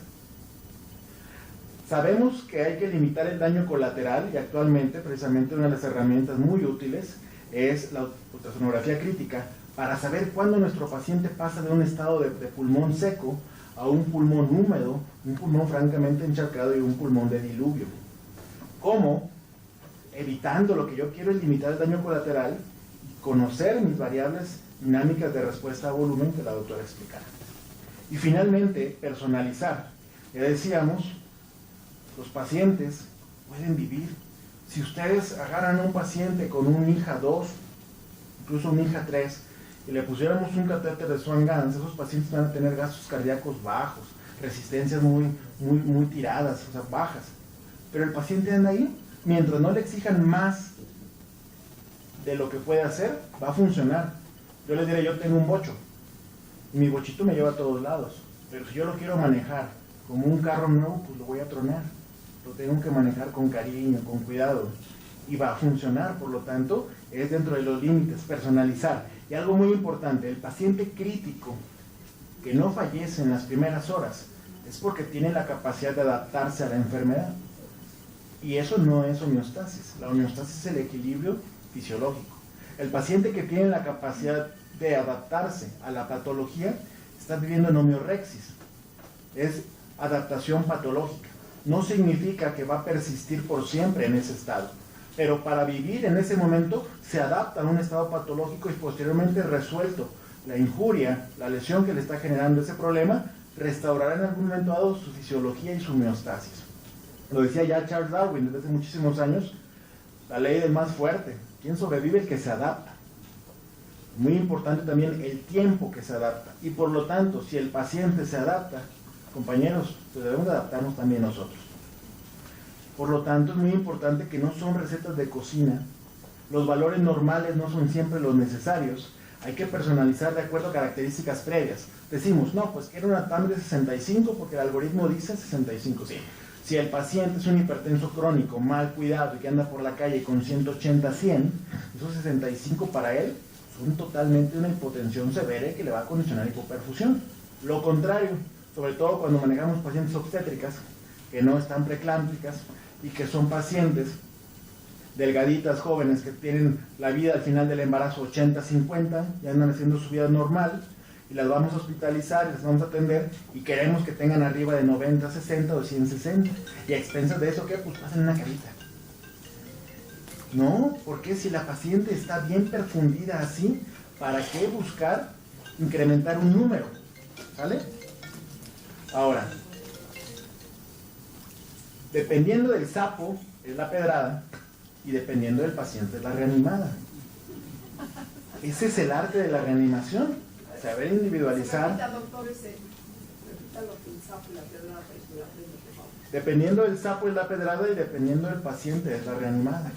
Speaker 6: Sabemos que hay que limitar el daño colateral y actualmente precisamente una de las herramientas muy útiles es la ultrasonografía crítica para saber cuándo nuestro paciente pasa de un estado de pulmón seco a un pulmón húmedo, un pulmón francamente encharcado y un pulmón de diluvio. ¿Cómo? Evitando, lo que yo quiero es limitar el daño colateral y conocer mis variables dinámicas de respuesta a volumen que la doctora explicará. Y finalmente, personalizar. Ya decíamos, los pacientes pueden vivir. Si ustedes agarran a un paciente con un INJA 2, incluso un INJA 3, y le pusiéramos un catéter de Swan-Ganz, esos pacientes van a tener gastos cardíacos bajos, resistencias muy tiradas, o sea, bajas. Pero el paciente anda ahí, mientras no le exijan más de lo que puede hacer, va a funcionar. Yo les diré, yo tengo un bocho, y mi bochito me lleva a todos lados, pero si yo lo quiero manejar como un carro nuevo, pues lo voy a tronar. Lo tengo que manejar con cariño, con cuidado, y va a funcionar. Por lo tanto, es dentro de los límites, personalizar. Y algo muy importante, el paciente crítico que no fallece en las primeras horas es porque tiene la capacidad de adaptarse a la enfermedad. Y eso no es homeostasis. La homeostasis es el equilibrio fisiológico. El paciente que tiene la capacidad de adaptarse a la patología está viviendo en homeorexis. Es adaptación patológica. no significa que va a persistir por siempre en ese estado, pero para vivir en ese momento se adapta a un estado patológico y posteriormente resuelto la injuria, la lesión que le está generando ese problema, restaurará en algún momento dado su fisiología y su homeostasis. Lo decía ya Charles Darwin desde hace muchísimos años, la ley del más fuerte. ¿Quién sobrevive? El que se adapta. Muy importante también el tiempo que se adapta. Y por lo tanto, si el paciente se adapta, compañeros, pues debemos adaptarnos también nosotros. Por lo tanto, es muy importante que no son recetas de cocina. Los valores normales no son siempre los necesarios. Hay que personalizar de acuerdo a características previas. Decimos, no, pues quiero una TAM de 65 porque el algoritmo dice 65, sí. Si el paciente es un hipertenso crónico, mal cuidado y que anda por la calle con 180, 100, esos 65 para él son totalmente una hipotensión severa que le va a condicionar hipoperfusión. Lo contrario, sobre todo cuando manejamos pacientes obstétricas que no están preeclámpticas y que son pacientes delgaditas, jóvenes, que tienen la vida al final del embarazo 80-50, ya andan haciendo su vida normal, y las vamos a hospitalizar, y las vamos a atender, y queremos que tengan arriba de 90-60 o 100-60, y a expensas de eso, ¿qué? Pues pasen una carita. No, porque si la paciente está bien perfundida así, ¿para qué buscar incrementar un número? ¿Sale? Ahora, dependiendo del sapo, es la pedrada, y dependiendo del paciente, es la reanimada. Ese es el arte de la reanimación, saber individualizar. Dependiendo del sapo es la pedrada y dependiendo del paciente es la reanimada.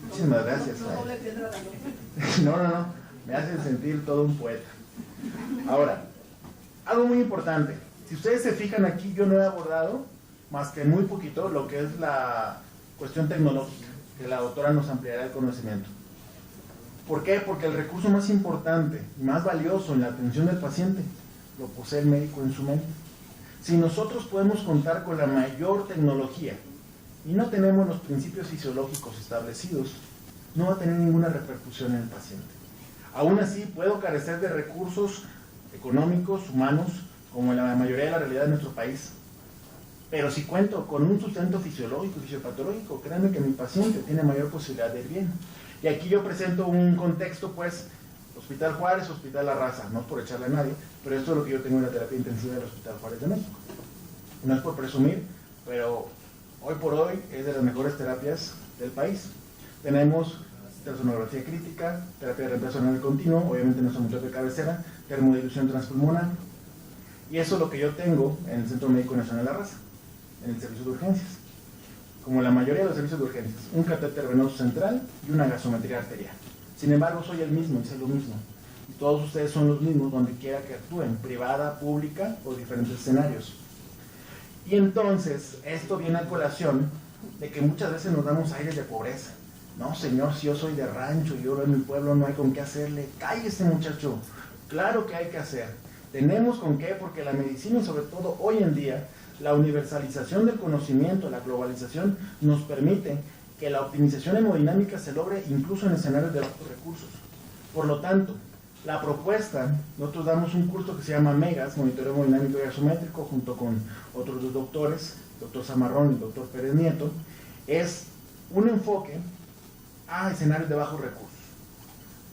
Speaker 6: Muchísimas gracias. No, me hace sentir todo un poeta. Ahora, algo muy importante. Si ustedes se fijan aquí, yo no he abordado más que muy poquito lo que es la cuestión tecnológica, que la doctora nos ampliará el conocimiento. ¿Por qué? Porque el recurso más importante y más valioso en la atención del paciente lo posee el médico en su mente. Si nosotros podemos contar con la mayor tecnología y no tenemos los principios fisiológicos establecidos, no va a tener ninguna repercusión en el paciente. Aún así, puedo carecer de recursos económicos, humanos, como en la mayoría de la realidad de nuestro país. Pero si cuento con un sustento fisiológico y fisiopatológico, créanme que mi paciente tiene mayor posibilidad de ir bien. Y aquí yo presento un contexto, pues, Hospital Juárez, Hospital La Raza, no por echarle a nadie, pero esto es lo que yo tengo en la terapia intensiva del Hospital Juárez de México. No es por presumir, pero hoy por hoy es de las mejores terapias del país. Tenemos ultrasonografía crítica, terapia de reemplazo anal continuo, obviamente nuestro motor de cabecera, termodilución transpulmonar, y eso es lo que yo tengo en el Centro Médico Nacional La Raza, en el servicio de urgencias. Como la mayoría de los servicios de urgencias, un catéter venoso central y una gasometría arterial. Sin embargo, soy el mismo y sé lo mismo. Y todos ustedes son los mismos donde quiera que actúen, privada, pública o diferentes escenarios. Y entonces, esto viene a colación de que muchas veces nos damos aires de pobreza. No, señor, si yo soy de rancho y yo en mi pueblo no hay con qué hacerle. Cállese, muchacho. Claro que hay que hacer. Tenemos con qué, porque la medicina y sobre todo hoy en día, la universalización del conocimiento, la globalización, nos permite que la optimización hemodinámica se logre incluso en escenarios de bajos recursos. Por lo tanto, la propuesta, nosotros damos un curso que se llama MEGAS, Monitoreo Hemodinámico y Gasométrico, junto con otros dos doctores, el doctor Zamarrón y el doctor Pérez Nieto, es un enfoque a escenarios de bajos recursos.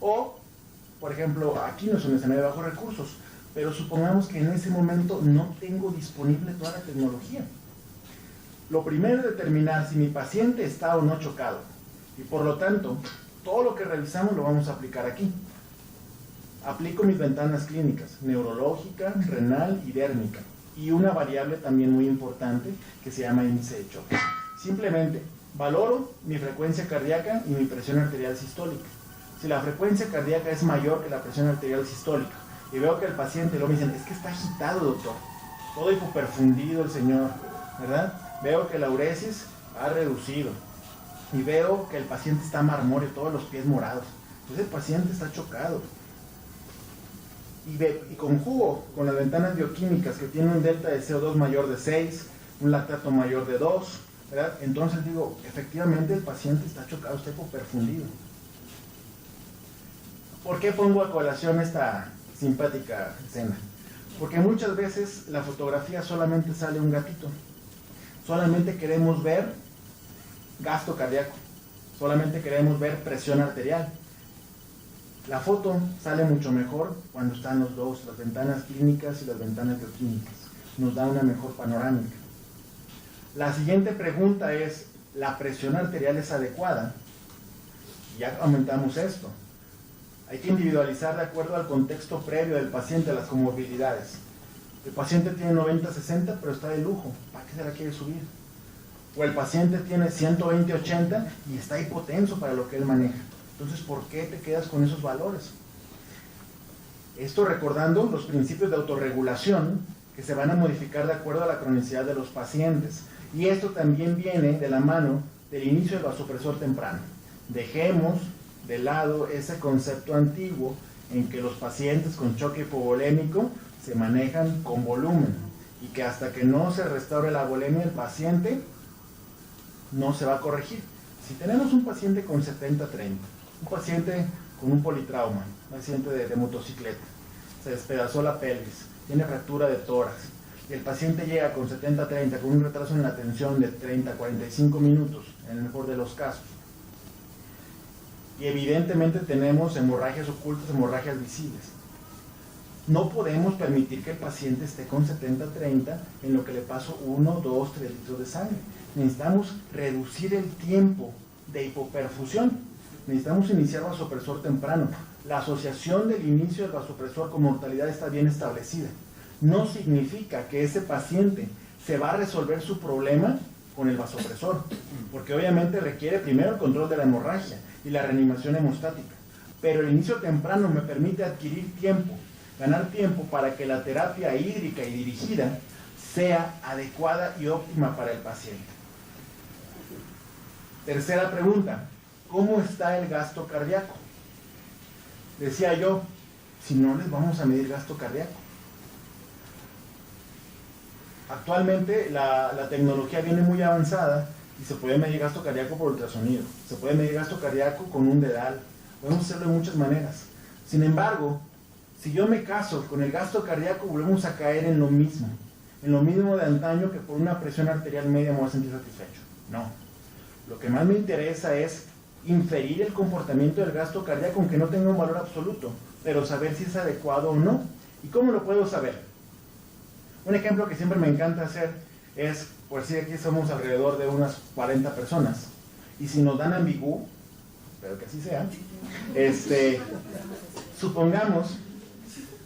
Speaker 6: O, por ejemplo, aquí no es un escenario de bajos recursos, pero supongamos que en ese momento no tengo disponible toda la tecnología. Lo primero es determinar si mi paciente está o no chocado. Y por lo tanto, todo lo que revisamos lo vamos a aplicar aquí. Aplico mis ventanas clínicas, neurológica, renal y dérmica. Y una variable también muy importante que se llama índice de choque. Simplemente valoro mi frecuencia cardíaca y mi presión arterial sistólica. Si la frecuencia cardíaca es mayor que la presión arterial sistólica, y veo que el paciente, luego me dicen, es que está agitado, doctor, todo hipoperfundido el señor, ¿verdad? Veo que la uresis ha reducido, y veo que el paciente está marmóreo, todos los pies morados, entonces el paciente está chocado. Y conjugo con las ventanas bioquímicas que tienen un delta de CO2 mayor de 6, un lactato mayor de 2, ¿verdad? Entonces digo, efectivamente el paciente está chocado, está hipoperfundido. ¿Por qué pongo a colación esta simpática escena? Porque muchas veces la fotografía solamente sale un gatito. solamente queremos ver gasto cardíaco, solamente queremos ver presión arterial. La foto sale mucho mejor cuando están los dos, las ventanas clínicas y las ventanas bioquímicas. Nos da una mejor panorámica. La siguiente pregunta es, ¿la presión arterial es adecuada? Ya aumentamos esto. Hay que individualizar de acuerdo al contexto previo del paciente, las comorbilidades. El paciente tiene 90-60, pero está de lujo. ¿Para qué se la quiere subir? O el paciente tiene 120-80 y está hipotenso para lo que él maneja. Entonces, ¿por qué te quedas con esos valores? Esto recordando los principios de autorregulación que se van a modificar de acuerdo a la cronicidad de los pacientes. Y esto también viene de la mano del inicio del vasopresor temprano. Dejemos de lado ese concepto antiguo en que los pacientes con choque hipovolémico se manejan con volumen y que hasta que no se restaure la volemia del paciente no se va a corregir. Si tenemos un paciente con 70-30, un paciente con un politrauma, un paciente de motocicleta, se despedazó la pelvis, tiene fractura de tórax, y el paciente llega con 70-30 con un retraso en la atención de 30-45 minutos, en el mejor de los casos, y evidentemente tenemos hemorragias ocultas, hemorragias visibles. No podemos permitir que el paciente esté con 70-30 en lo que le paso 1, 2, 3 litros de sangre. Necesitamos reducir el tiempo de hipoperfusión. Necesitamos iniciar vasopresor temprano. La asociación del inicio del vasopresor con mortalidad está bien establecida. No significa que ese paciente se va a resolver su problema con el vasopresor, porque obviamente requiere primero el control de la hemorragia y la reanimación hemostática. Pero el inicio temprano me permite adquirir tiempo, ganar tiempo para que la terapia hídrica y dirigida sea adecuada y óptima para el paciente. Tercera pregunta, ¿cómo está el gasto cardíaco? Decía yo, si no les vamos a medir gasto cardíaco. Actualmente la tecnología viene muy avanzada y se puede medir gasto cardíaco por ultrasonido, se puede medir gasto cardíaco con un dedal, podemos hacerlo de muchas maneras. Sin embargo, si yo me caso con el gasto cardíaco, volvemos a caer en lo mismo de antaño, que por una presión arterial media me voy a sentir satisfecho. No, lo que más me interesa es inferir el comportamiento del gasto cardíaco, aunque no tenga un valor absoluto, pero saber si es adecuado o no. ¿Y cómo lo puedo saber? Un ejemplo que siempre me encanta hacer es, por si aquí somos alrededor de unas 40 personas, y si nos dan ambigú, espero que así sea, supongamos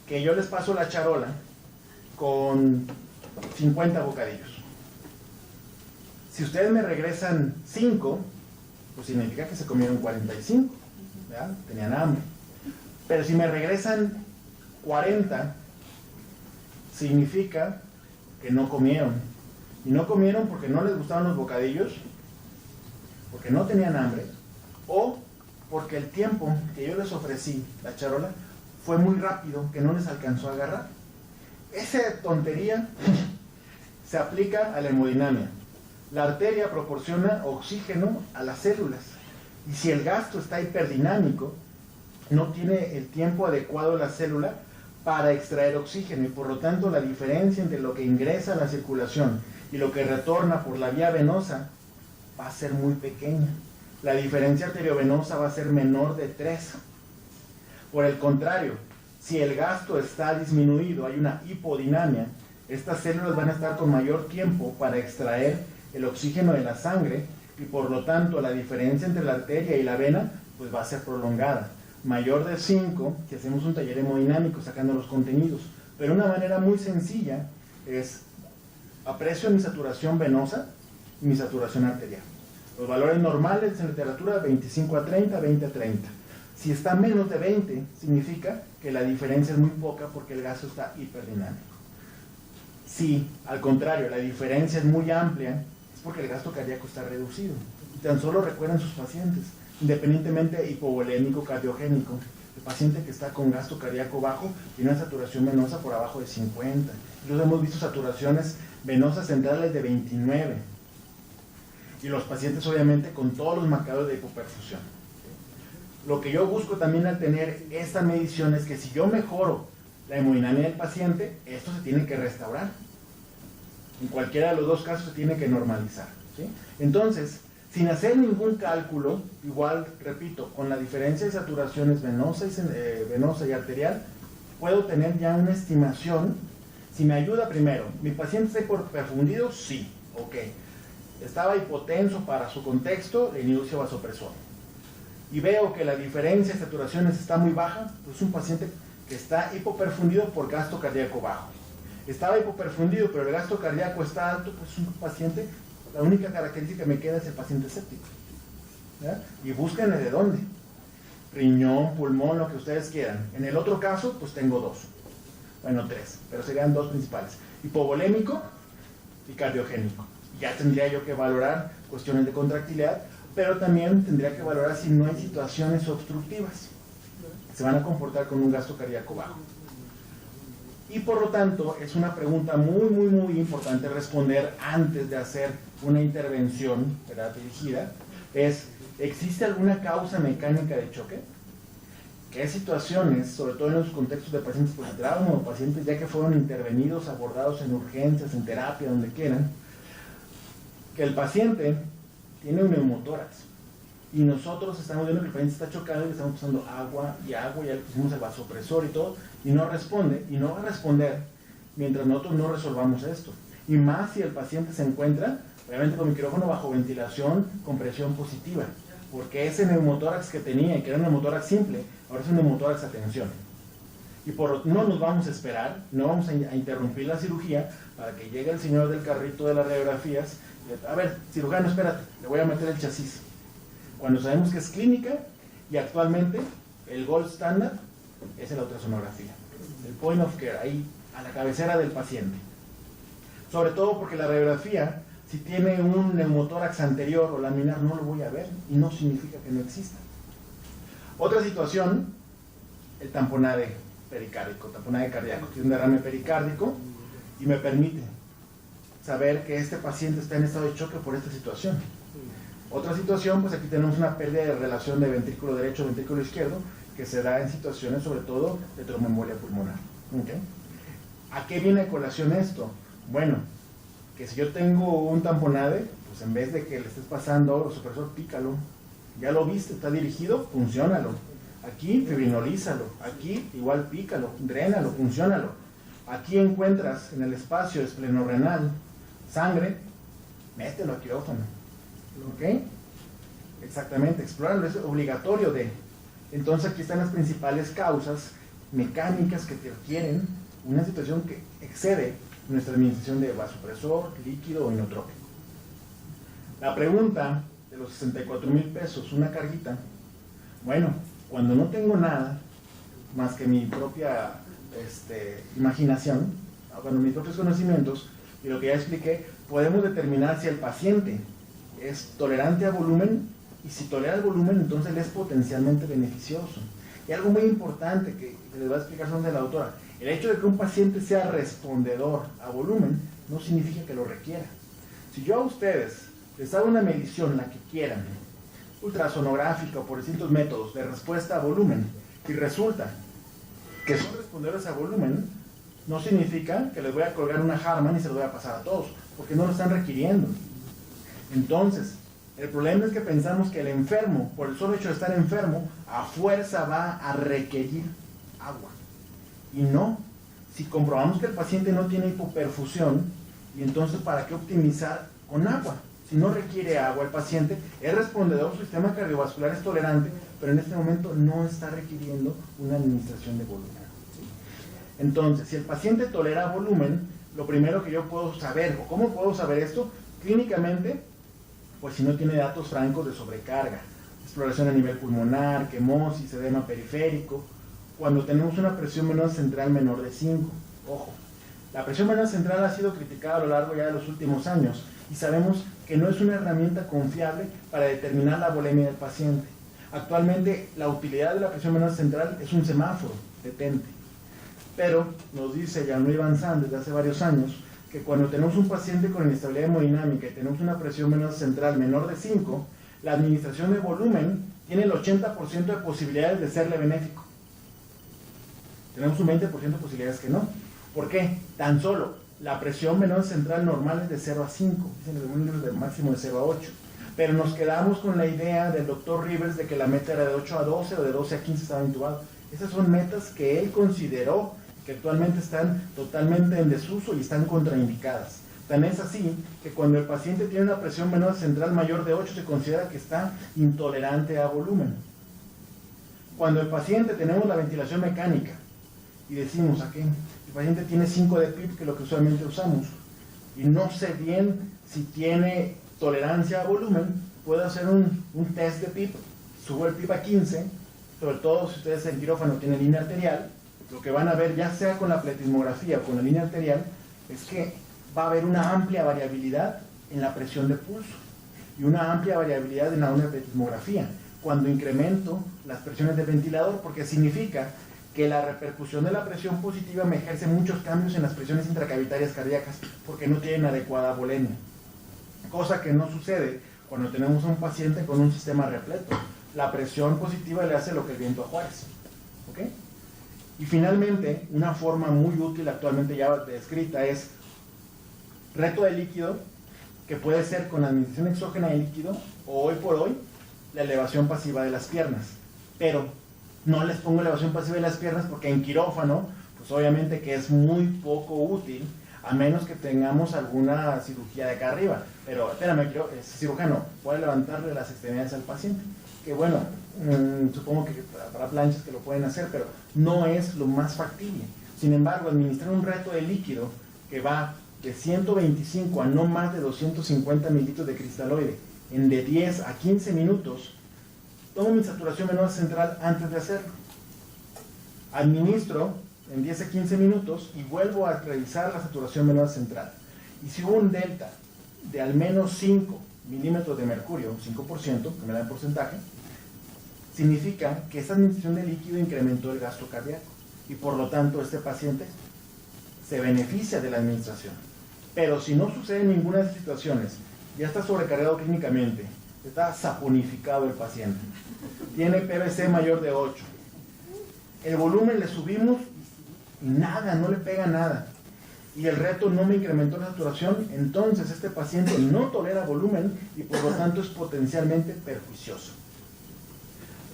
Speaker 6: que yo les paso la charola con 50 bocadillos. Si ustedes me regresan 5, pues significa que se comieron 45, ¿verdad? Tenían hambre. Pero si me regresan 40, significa que no comieron. Y no comieron porque no les gustaban los bocadillos, porque no tenían hambre, o porque el tiempo que yo les ofrecí, la charola, fue muy rápido, que no les alcanzó a agarrar. Esa tontería se aplica a la hemodinamia. La arteria proporciona oxígeno a las células, y si el gasto está hiperdinámico, no tiene el tiempo adecuado la célula para extraer oxígeno, y por lo tanto la diferencia entre lo que ingresa a la circulación y lo que retorna por la vía venosa va a ser muy pequeña. La diferencia arteriovenosa va a ser menor de 3. Por el contrario, si el gasto está disminuido, hay una hipodinamia, estas células van a estar con mayor tiempo para extraer el oxígeno de la sangre, y por lo tanto la diferencia entre la arteria y la vena pues va a ser prolongada, mayor de 5 si hacemos un taller hemodinámico sacando los contenidos. Pero una manera muy sencilla es aprecio mi saturación venosa y mi saturación arterial. Los valores normales en literatura 25 a 30, 20 a 30. Si está menos de 20, significa que la diferencia es muy poca porque el gasto está hiperdinámico. Si, al contrario, la diferencia es muy amplia, es porque el gasto cardíaco está reducido. Y tan solo recuerden sus pacientes, independientemente hipovolémico, cardiogénico, el paciente que está con gasto cardíaco bajo tiene una saturación venosa por abajo de 50. Entonces hemos visto saturaciones venosas centrales de 29. Y los pacientes obviamente con todos los marcadores de hipoperfusión. Lo que yo busco también al tener esta medición es que si yo mejoro la hemodinamia del paciente, esto se tiene que restaurar. En cualquiera de los dos casos se tiene que normalizar, ¿sí? Entonces, sin hacer ningún cálculo, igual, repito, con la diferencia de saturaciones venosa y arterial, puedo tener ya una estimación. Si me ayuda primero, ¿mi paciente está hiperfundido? Sí, ok. Estaba hipotenso para su contexto, le inicio vasopresor. Y veo que la diferencia de saturaciones está muy baja, pues es un paciente que está hipoperfundido por gasto cardíaco bajo. Estaba hipoperfundido, pero el gasto cardíaco está alto, pues es un paciente, la única característica que me queda es el paciente séptico. ¿Ya? Y búsquenle de dónde. Riñón, pulmón, lo que ustedes quieran. En el otro caso, pues tengo dos. Bueno, tres, pero serían dos principales. Hipovolémico y cardiogénico. Ya tendría yo que valorar cuestiones de contractilidad, pero también tendría que valorar si no hay situaciones obstructivas que se van a comportar con un gasto cardíaco bajo. Y por lo tanto, es una pregunta muy importante responder antes de hacer una intervención, ¿verdad?, dirigida, es, ¿existe alguna causa mecánica de choque? ¿Qué situaciones, sobre todo en los contextos de pacientes por trauma o pacientes ya que fueron intervenidos, abordados en urgencias, en terapia, donde quieran, que el paciente tiene un neumotórax y nosotros estamos viendo que el paciente está chocado y le estamos pasando agua, ya le pusimos el vasopresor y todo, y no responde, y no va a responder mientras nosotros no resolvamos esto? Y más si el paciente se encuentra, obviamente con quirófano bajo ventilación, con presión positiva, porque ese neumotórax que tenía, que era un neumotórax simple, ahora es un neumotórax a tensión. Y no nos vamos a esperar, no vamos a interrumpir la cirugía para que llegue el señor del carrito de las radiografías. A ver, cirujano, espérate, le voy a meter el chasis. Cuando sabemos que es clínica y actualmente el gold standard es la ultrasonografía. El point of care, ahí a la cabecera del paciente. Sobre todo porque la radiografía, si tiene un neumotórax anterior o laminar, no lo voy a ver y no significa que no exista. Otra situación, el tamponade pericárdico, tamponade cardíaco, tiene un derrame pericárdico y me permite saber que este paciente está en estado de choque por esta situación. Otra situación, pues aquí tenemos una pérdida de relación de ventrículo derecho, ventrículo izquierdo, que se da en situaciones sobre todo de tromboembolia pulmonar. ¿Okay? ¿A qué viene a colación esto? Bueno, que si yo tengo un tamponade, pues en vez de que le estés pasando vasopresor, pícalo. Ya lo viste, está dirigido, funciónalo. Aquí fibrinolízalo, aquí igual pícalo, drénalo, funciónalo. Aquí encuentras en el espacio esplenorrenal sangre, mételo a quirófano. ¿Ok? Exactamente, explóralo, es obligatorio de. Entonces aquí están las principales causas mecánicas que te requieren una situación que excede nuestra administración de vasopresor, líquido o inotrópico. La pregunta de los 64,000 pesos, una carguita. Bueno, cuando no tengo nada más que mi propia imaginación, bueno, mis propios conocimientos y lo que ya expliqué, podemos determinar si el paciente es tolerante a volumen, y si tolera el volumen, entonces él es potencialmente beneficioso. Y algo muy importante que les va a explicar son de la autora: el hecho de que un paciente sea respondedor a volumen no significa que lo requiera. Si yo a ustedes les hago una medición, la que quieran, ultrasonográfica o por distintos métodos de respuesta a volumen, y resulta que son respondedores a volumen, no significa que les voy a colgar una Harman y se lo voy a pasar a todos, porque no lo están requiriendo. Entonces, el problema es que pensamos que el enfermo, por el solo hecho de estar enfermo, a fuerza va a requerir agua. Y no. Si comprobamos que el paciente no tiene hipoperfusión, y entonces ¿para qué optimizar con agua? Si no requiere agua el paciente, es respondedor, su sistema cardiovascular es tolerante, pero en este momento no está requiriendo una administración de volumen. Entonces, si el paciente tolera volumen, lo primero que yo puedo saber, o cómo puedo saber esto, clínicamente, pues si no tiene datos francos de sobrecarga, exploración a nivel pulmonar, quemosis, edema periférico, cuando tenemos una presión venosa central menor de 5. Ojo, la presión venosa central ha sido criticada a lo largo ya de los últimos años y sabemos que no es una herramienta confiable para determinar la volemia del paciente. Actualmente la utilidad de la presión venosa central es un semáforo, detente. Pero nos dice Jean-Louis Vincent desde hace varios años que cuando tenemos un paciente con inestabilidad hemodinámica y tenemos una presión venosa central menor de 5, la administración de volumen tiene el 80% de posibilidades de serle benéfico. Tenemos un 20% de posibilidades que no. ¿Por qué? Tan solo la presión venosa central normal es de 0 a 5, dicen los libros de máximo de 0 a 8. Pero nos quedamos con la idea del doctor Rivers de que la meta era de 8 a 12 o de 12 a 15 estaba intubado. Esas son metas que él consideró que actualmente están totalmente en desuso y están contraindicadas. Tan es así que cuando el paciente tiene una presión venosa central mayor de 8 se considera que está intolerante a volumen. Cuando el paciente tenemos la ventilación mecánica y decimos aquí, el paciente tiene 5 de PIP, que es lo que usualmente usamos, y no sé bien si tiene tolerancia a volumen, puedo hacer un test de PIP, subo el PIP a 15, sobre todo si ustedes en quirófano tienen línea arterial, lo que van a ver ya sea con la pletismografía o con la línea arterial, es que va a haber una amplia variabilidad en la presión de pulso y una amplia variabilidad en la pletismografía cuando incremento las presiones del ventilador, porque significa que la repercusión de la presión positiva me ejerce muchos cambios en las presiones intracavitarias cardíacas porque no tienen adecuada volemia, cosa que no sucede cuando tenemos a un paciente con un sistema repleto. La presión positiva le hace lo que el viento a Juárez. ¿Ok? Y finalmente, una forma muy útil actualmente ya descrita es reto de líquido, que puede ser con administración exógena de líquido o hoy por hoy la elevación pasiva de las piernas. Pero no les pongo elevación pasiva de las piernas porque en quirófano, pues obviamente que es muy poco útil, a menos que tengamos alguna cirugía de acá arriba. Pero espérame, ese cirujano puede levantarle las extremidades al paciente, que bueno, supongo que habrá planchas que lo pueden hacer, pero no es lo más factible. Sin embargo, administrar un reto de líquido que va de 125 a no más de 250 mililitros de cristaloide en de 10 a 15 minutos, tomo mi saturación venosa central antes de hacerlo. Administro en 10 a 15 minutos y vuelvo a revisar la saturación venosa central. Y si hubo un delta de al menos 5 milímetros de mercurio, 5%, que me da el porcentaje, significa que esa administración de líquido incrementó el gasto cardíaco y por lo tanto este paciente se beneficia de la administración. Pero si no sucede en ninguna de estas situaciones, ya está sobrecargado clínicamente, está saponificado el paciente, tiene PVC mayor de 8, el volumen le subimos y nada, no le pega nada, y el reto no me incrementó la saturación, entonces este paciente no tolera volumen y por lo tanto es potencialmente perjuicioso.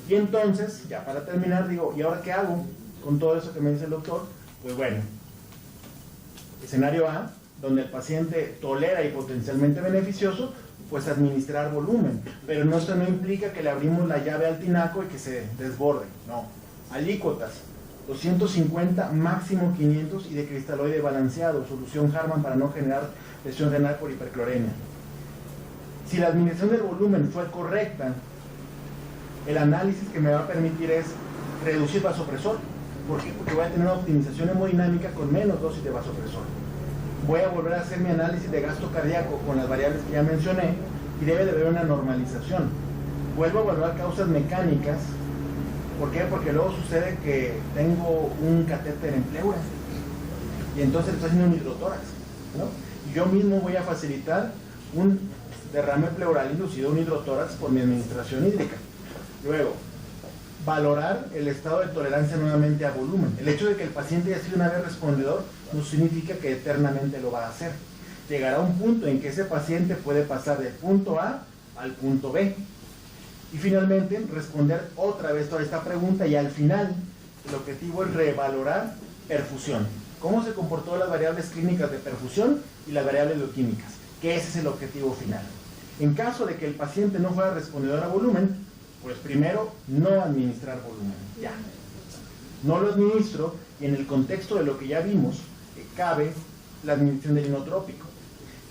Speaker 6: Y entonces, ya para terminar, digo, ¿y ahora qué hago con todo eso que me dice el doctor? Pues bueno, escenario A, donde el paciente tolera y potencialmente beneficioso, pues administrar volumen. Pero no, esto no implica que le abrimos la llave al tinaco y que se desborde. No. Alícuotas, 250, máximo 500 y de cristaloide balanceado, solución Harman para no generar lesión renal por hipercloremia. Si la administración del volumen fue correcta, el análisis que me va a permitir es reducir vasopresor. ¿Por qué? Porque voy a tener una optimización hemodinámica con menos dosis de vasopresor. Voy a volver a hacer mi análisis de gasto cardíaco con las variables que ya mencioné y debe de haber una normalización. Vuelvo a evaluar causas mecánicas. ¿Por qué? Porque luego sucede que tengo un catéter en pleura y entonces estoy haciendo un hidrotórax, ¿no? Y yo mismo voy a facilitar un derrame pleural inducido, un hidrotórax por mi administración hídrica. Luego, valorar el estado de tolerancia nuevamente a volumen. El hecho de que el paciente haya sido una vez respondedor no significa que eternamente lo va a hacer. Llegará un punto en que ese paciente puede pasar del punto A al punto B. Y finalmente, responder otra vez toda esta pregunta y al final, el objetivo es revalorar perfusión. ¿Cómo se comportó las variables clínicas de perfusión y las variables bioquímicas? Que ese es el objetivo final. En caso de que el paciente no fuera respondedor a volumen, pues primero, no administrar volumen, ya. No lo administro y en el contexto de lo que ya vimos, cabe la administración del inotrópico.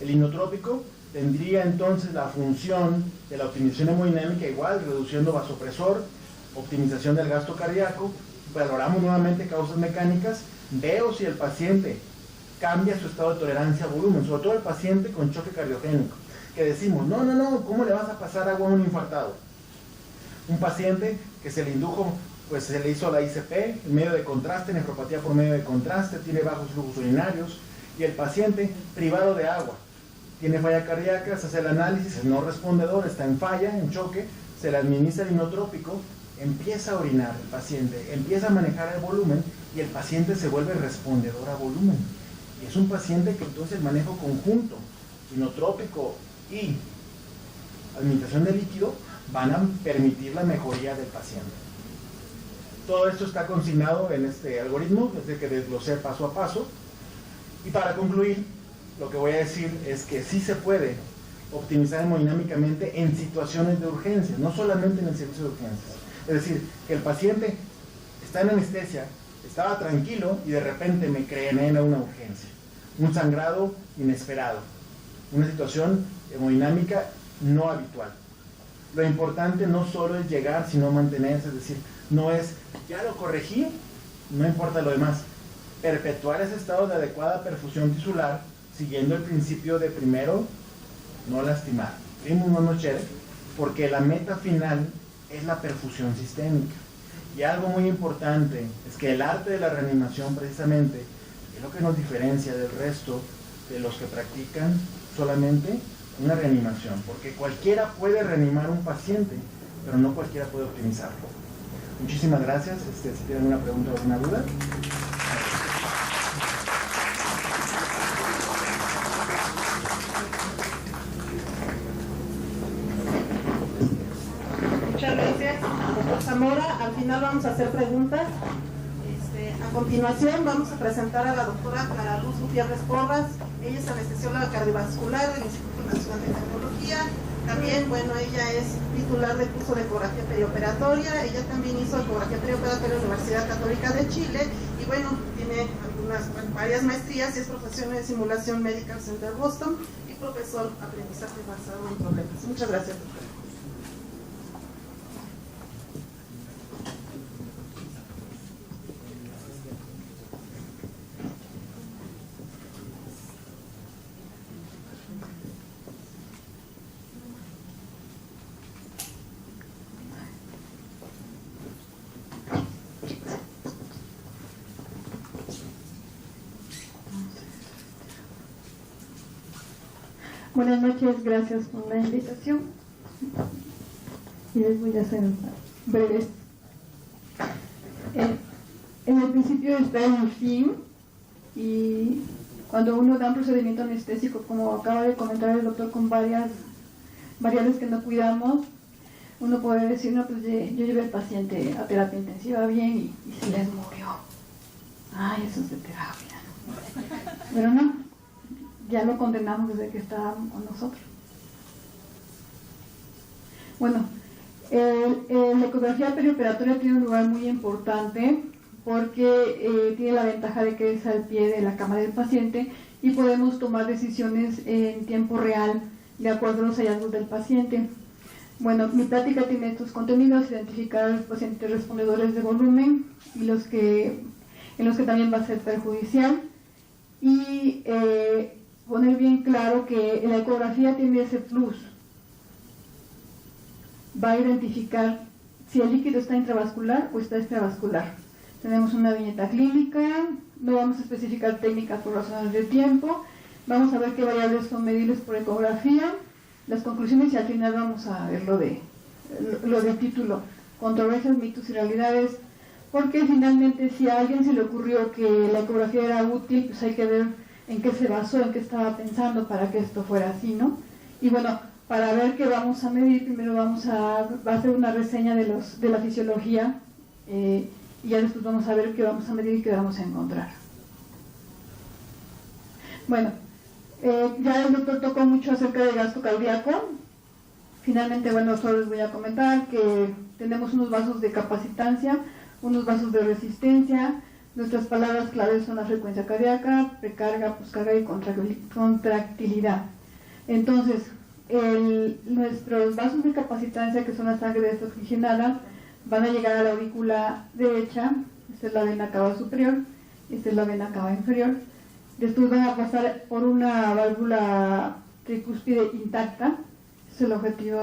Speaker 6: El inotrópico tendría entonces la función de la optimización hemodinámica igual, reduciendo vasopresor, optimización del gasto cardíaco, valoramos nuevamente causas mecánicas, veo si el paciente cambia su estado de tolerancia a volumen, sobre todo el paciente con choque cardiogénico, que decimos, no, ¿cómo le vas a pasar agua a un infartado? Un paciente que se le indujo, pues se le hizo la ICP, en medio de contraste, nefropatía por medio de contraste, tiene bajos flujos urinarios, y el paciente privado de agua, tiene falla cardíaca, se hace el análisis, es no respondedor, está en falla, en choque, se le administra el inotrópico, empieza a orinar el paciente, empieza a manejar el volumen, y el paciente se vuelve respondedor a volumen. Y es un paciente que entonces el manejo conjunto, inotrópico y administración de líquido, van a permitir la mejoría del paciente. Todo esto está consignado en este algoritmo, desde que desglosé paso a paso. Y para concluir, lo que voy a decir es que sí se puede optimizar hemodinámicamente en situaciones de urgencia, no solamente en el servicio de urgencias. Es decir, que el paciente está en anestesia, estaba tranquilo y de repente me envenena una urgencia, un sangrado inesperado, una situación hemodinámica no habitual. Lo importante no solo es llegar, sino mantenerse, es decir, no es, ya lo corregí, no importa lo demás. Perpetuar ese estado de adecuada perfusión tisular, siguiendo el principio de primero, no lastimar, primus non nocere, porque la meta final es la perfusión sistémica. Y algo muy importante es que el arte de la reanimación precisamente es lo que nos diferencia del resto de los que practican solamente una reanimación, porque cualquiera puede reanimar un paciente, pero no cualquiera puede optimizarlo. Muchísimas gracias. Si tienen una pregunta o alguna duda.
Speaker 5: Muchas gracias, doctor Zamora. Al final vamos a hacer preguntas. A continuación vamos a presentar a la doctora Clara Luz Gutiérrez Porras. Ella es anestesióloga cardiovascular del Instituto Nacional de Tecnología. También, bueno, ella es titular del curso de ecografía perioperatoria. Ella también hizo ecografía perioperatoria en la Universidad Católica de Chile. Y bueno, tiene varias maestrías y es profesor de simulación Medical Center Boston y profesor aprendizaje basado en problemas. Muchas gracias, doctora.
Speaker 7: Buenas noches, gracias por la invitación. Y les voy a hacer breves. En el principio está el fin, y cuando uno da un procedimiento anestésico, como acaba de comentar el doctor, con varias variables que no cuidamos, uno puede decir, no, pues yo llevé al paciente a terapia intensiva bien y se les murió. Ay, eso es de terapia. Pero no, ya lo condenamos desde que estábamos con nosotros. Bueno, la ecografía perioperatoria tiene un lugar muy importante porque tiene la ventaja de que es al pie de la cama del paciente y podemos tomar decisiones en tiempo real de acuerdo a los hallazgos del paciente. Bueno, mi plática tiene estos contenidos: identificar a los pacientes respondedores de volumen y en los que también va a ser perjudicial, y poner bien claro que la ecografía tiene ese plus. Va a identificar si el líquido está intravascular o está extravascular. Tenemos una viñeta clínica, no vamos a especificar técnicas por razones de tiempo, vamos a ver qué variables son medibles por ecografía, las conclusiones, y al final vamos a ver lo del título, controversias, mitos y realidades, porque finalmente si a alguien se le ocurrió que la ecografía era útil, pues hay que ver en qué se basó, en qué estaba pensando para que esto fuera así, ¿no? Y bueno, para ver qué vamos a medir, primero va a hacer una reseña de la fisiología, y ya después vamos a ver qué vamos a medir y qué vamos a encontrar. Bueno, ya el doctor tocó mucho acerca del gasto cardíaco. Finalmente, bueno, solo les voy a comentar que tenemos unos vasos de capacitancia, unos vasos de resistencia. Nuestras palabras claves son la frecuencia cardíaca, precarga, poscarga y contractilidad. Entonces, nuestros vasos de capacitancia, que son la sangre desoxigenada, van a llegar a la aurícula derecha. Esta es la vena cava superior, esta es la vena cava inferior. Después van a pasar por una válvula tricúspide intacta. Es el objetivo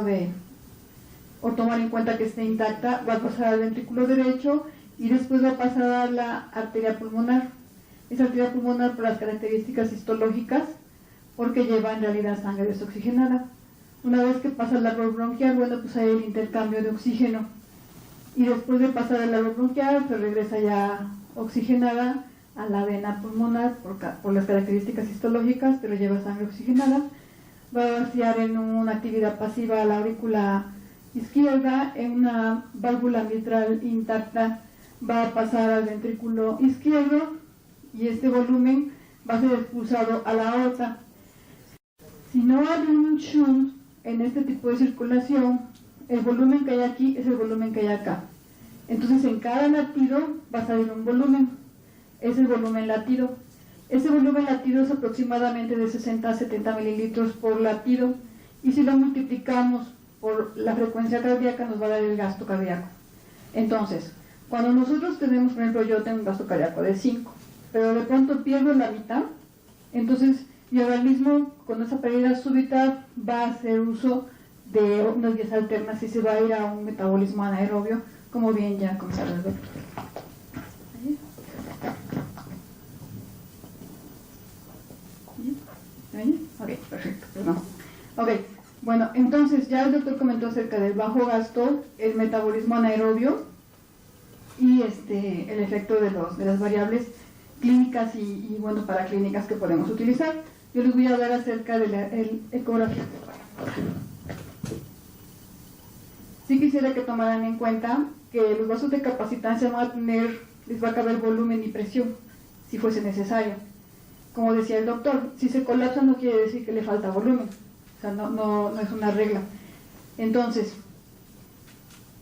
Speaker 7: o tomar en cuenta que esté intacta. Va a pasar al ventrículo derecho y después va a pasar a la arteria pulmonar. Esa arteria pulmonar, por las características histológicas, porque lleva en realidad sangre desoxigenada. Una vez que pasa el árbol bronquial, bueno, pues hay el intercambio de oxígeno. Y después de pasar el árbol bronquial, se regresa ya oxigenada a la vena pulmonar por las características histológicas, pero lleva sangre oxigenada. Va a vaciar en una actividad pasiva a la aurícula izquierda, en una válvula mitral intacta va a pasar al ventrículo izquierdo y este volumen va a ser expulsado a la aorta. Si no hay un shunt en este tipo de circulación, el volumen que hay aquí es el volumen que hay acá. Entonces en cada latido va a salir un volumen, es el volumen latido. Ese volumen latido es aproximadamente de 60 a 70 mililitros por latido, y si lo multiplicamos por la frecuencia cardíaca nos va a dar el gasto cardíaco. Entonces, cuando nosotros tenemos, por ejemplo, yo tengo un gasto cardíaco de 5, pero de pronto pierdo la mitad, entonces mi organismo con esa pérdida súbita va a hacer uso de unas vías alternas y se va a ir a un metabolismo anaerobio, como bien ya comenzaron a ver. Ok, perfecto, perdón. Ok, bueno, entonces ya el doctor comentó acerca del bajo gasto, el metabolismo anaerobio y el efecto de las variables clínicas y bueno, para clínicas que podemos utilizar. Yo les voy a hablar acerca de la ecografía. Sí quisiera que tomaran en cuenta que los vasos de capacitancia van a tener, les va a caber volumen y presión, si fuese necesario. Como decía el doctor, si se colapsa no quiere decir que le falta volumen, o sea, no es una regla. Entonces,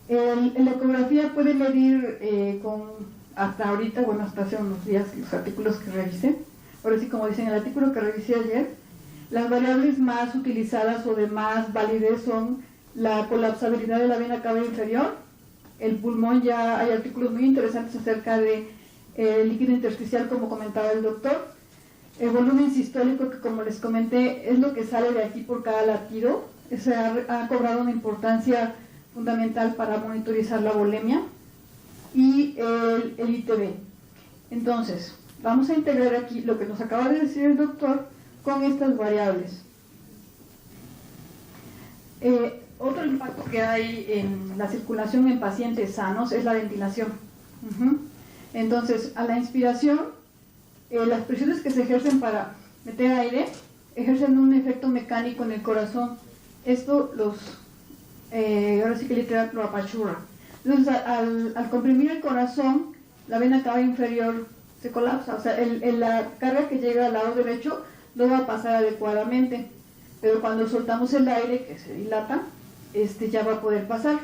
Speaker 7: la ecografía puede medir hasta ahorita, bueno, hasta hace unos días, los artículos que revisé, ahora sí, como dicen el artículo que revisé ayer, las variables más utilizadas o de más validez son la colapsabilidad de la vena cava inferior, el pulmón. Ya hay artículos muy interesantes acerca de líquido intersticial, como comentaba el doctor. El volumen sistólico, que como les comenté, es lo que sale de aquí por cada latido. Ese ha cobrado una importancia fundamental para monitorizar la volemia. Y el ITB. Entonces, vamos a integrar aquí lo que nos acaba de decir el doctor con estas variables. Otro impacto que hay en la circulación en pacientes sanos es la ventilación. Entonces, a la inspiración, las presiones que se ejercen para meter aire ejercen un efecto mecánico en el corazón. Esto ahora sí que literal lo apachurra. Entonces, al comprimir el corazón, la vena cava inferior se colapsa. O sea, la carga que llega al lado derecho no va a pasar adecuadamente. Pero cuando soltamos el aire, que se dilata, ya va a poder pasar.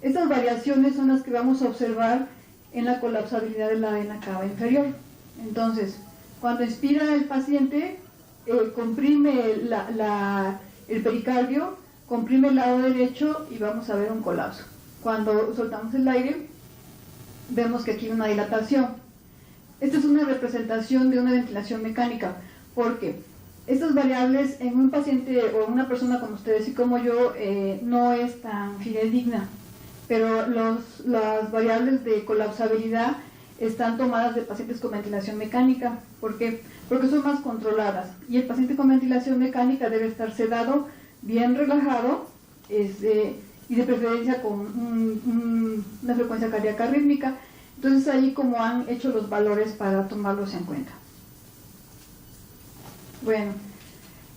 Speaker 7: Estas variaciones son las que vamos a observar en la colapsabilidad de la vena cava inferior. Entonces, cuando expira el paciente, comprime el pericardio, comprime el lado derecho y vamos a ver un colapso. Cuando soltamos el aire, vemos que aquí hay una dilatación. Esta es una representación de una ventilación mecánica, porque estas variables en un paciente o una persona como ustedes y como yo no es tan fidedigna, pero las variables de colapsabilidad están tomadas de pacientes con ventilación mecánica. ¿Por qué? Porque son más controladas, y el paciente con ventilación mecánica debe estar sedado, bien relajado, y de preferencia con una frecuencia cardíaca rítmica. Entonces ahí como han hecho los valores para tomarlos en cuenta. Bueno,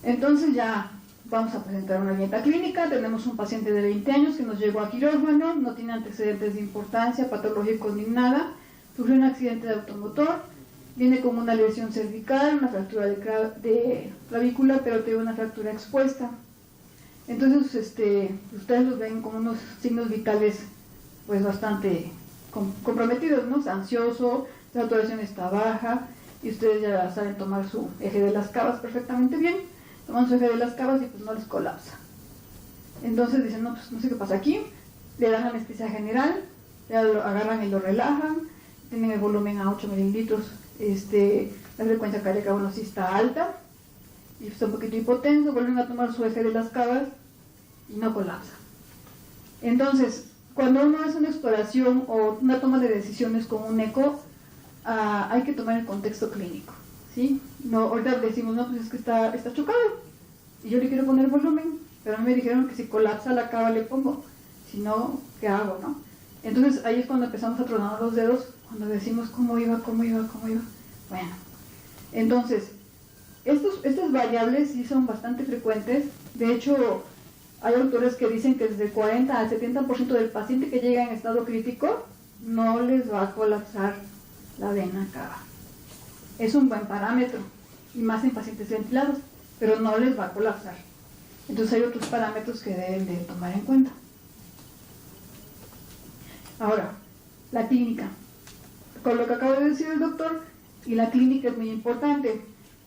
Speaker 7: entonces ya vamos a presentar una viñeta clínica. Tenemos un paciente de 20 años que nos llegó a quirófano, no tiene antecedentes de importancia, patológicos ni nada, sufrió un accidente de automotor, viene con una lesión cervical, una fractura de clavícula, pero tiene una fractura expuesta. Entonces, ustedes los ven con unos signos vitales pues bastante comprometidos, ¿no? Ansioso, la saturación está baja, y ustedes ya saben tomar su eje de las cavas perfectamente bien, toman su eje de las cavas y pues no les colapsa. Entonces dicen, no, pues no sé qué pasa aquí, le dan anestesia general, ya lo agarran y lo relajan, tienen el volumen a 8 mililitros, la frecuencia cardíaca, bueno, sí está alta, y está un poquito hipotenso, vuelven a tomar su eje de las cavas y no colapsa. Entonces, cuando uno hace una exploración o una toma de decisiones con un eco, hay que tomar el contexto clínico, ¿sí? No, ahorita decimos, no, pues es que está chocado, y yo le quiero poner volumen, pero a mí me dijeron que si colapsa la cava le pongo, si no, ¿qué hago, no? Entonces ahí es cuando empezamos a tronar los dedos, cuando decimos cómo iba. Bueno, entonces, estas variables sí son bastante frecuentes. De hecho, hay autores que dicen que desde el 40 al 70% del paciente que llega en estado crítico no les va a colapsar la vena cava. Es un buen parámetro, y más en pacientes ventilados, pero no les va a colapsar. Entonces hay otros parámetros que deben de tomar en cuenta. Ahora, la clínica. Con lo que acaba de decir el doctor, y la clínica es muy importante.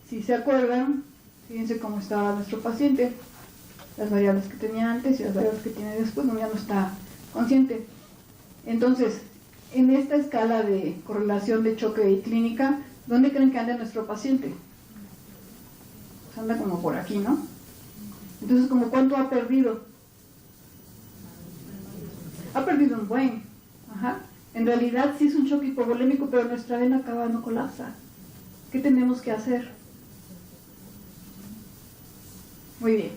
Speaker 7: Si se acuerdan, fíjense cómo estaba nuestro paciente, las variables que tenía antes y las variables que tiene después, no, ya no está consciente. Entonces, en esta escala de correlación de choque y clínica, ¿dónde creen que anda nuestro paciente? Pues anda como por aquí, ¿no? Entonces, ¿como cuánto ha perdido? Ha perdido un buen. Ajá. En realidad sí es un choque hipovolémico, pero nuestra vena cava no colapsa. ¿Qué tenemos que hacer? Muy bien.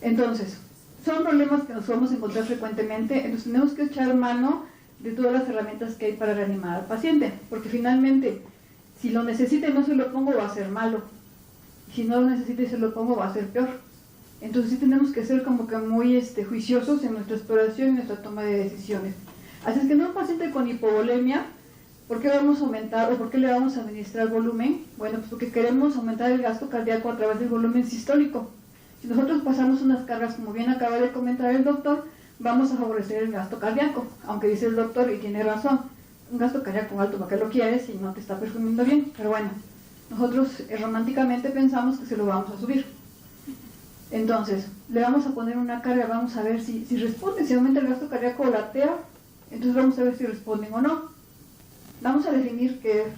Speaker 7: Entonces, son problemas que nos vamos a encontrar frecuentemente, entonces tenemos que echar mano de todas las herramientas que hay para reanimar al paciente, porque finalmente, si lo necesita y no se lo pongo, va a ser malo. Si no lo necesita y se lo pongo, va a ser peor. Entonces sí tenemos que ser como que muy juiciosos en nuestra exploración y nuestra toma de decisiones. Así es que en un paciente con hipovolemia, ¿por qué vamos a aumentar o por qué le vamos a administrar volumen? Bueno, pues porque queremos aumentar el gasto cardíaco a través del volumen sistólico. Si nosotros pasamos unas cargas, como bien acaba de comentar el doctor, vamos a favorecer el gasto cardíaco, aunque dice el doctor, y tiene razón, un gasto cardíaco alto, ¿para qué lo quieres si no te está perfumiendo bien? Pero bueno, nosotros románticamente pensamos que se lo vamos a subir. Entonces, le vamos a poner una carga, vamos a ver si responde, si aumenta el gasto cardíaco o latea, entonces vamos a ver si responden o no. Vamos a definir qué es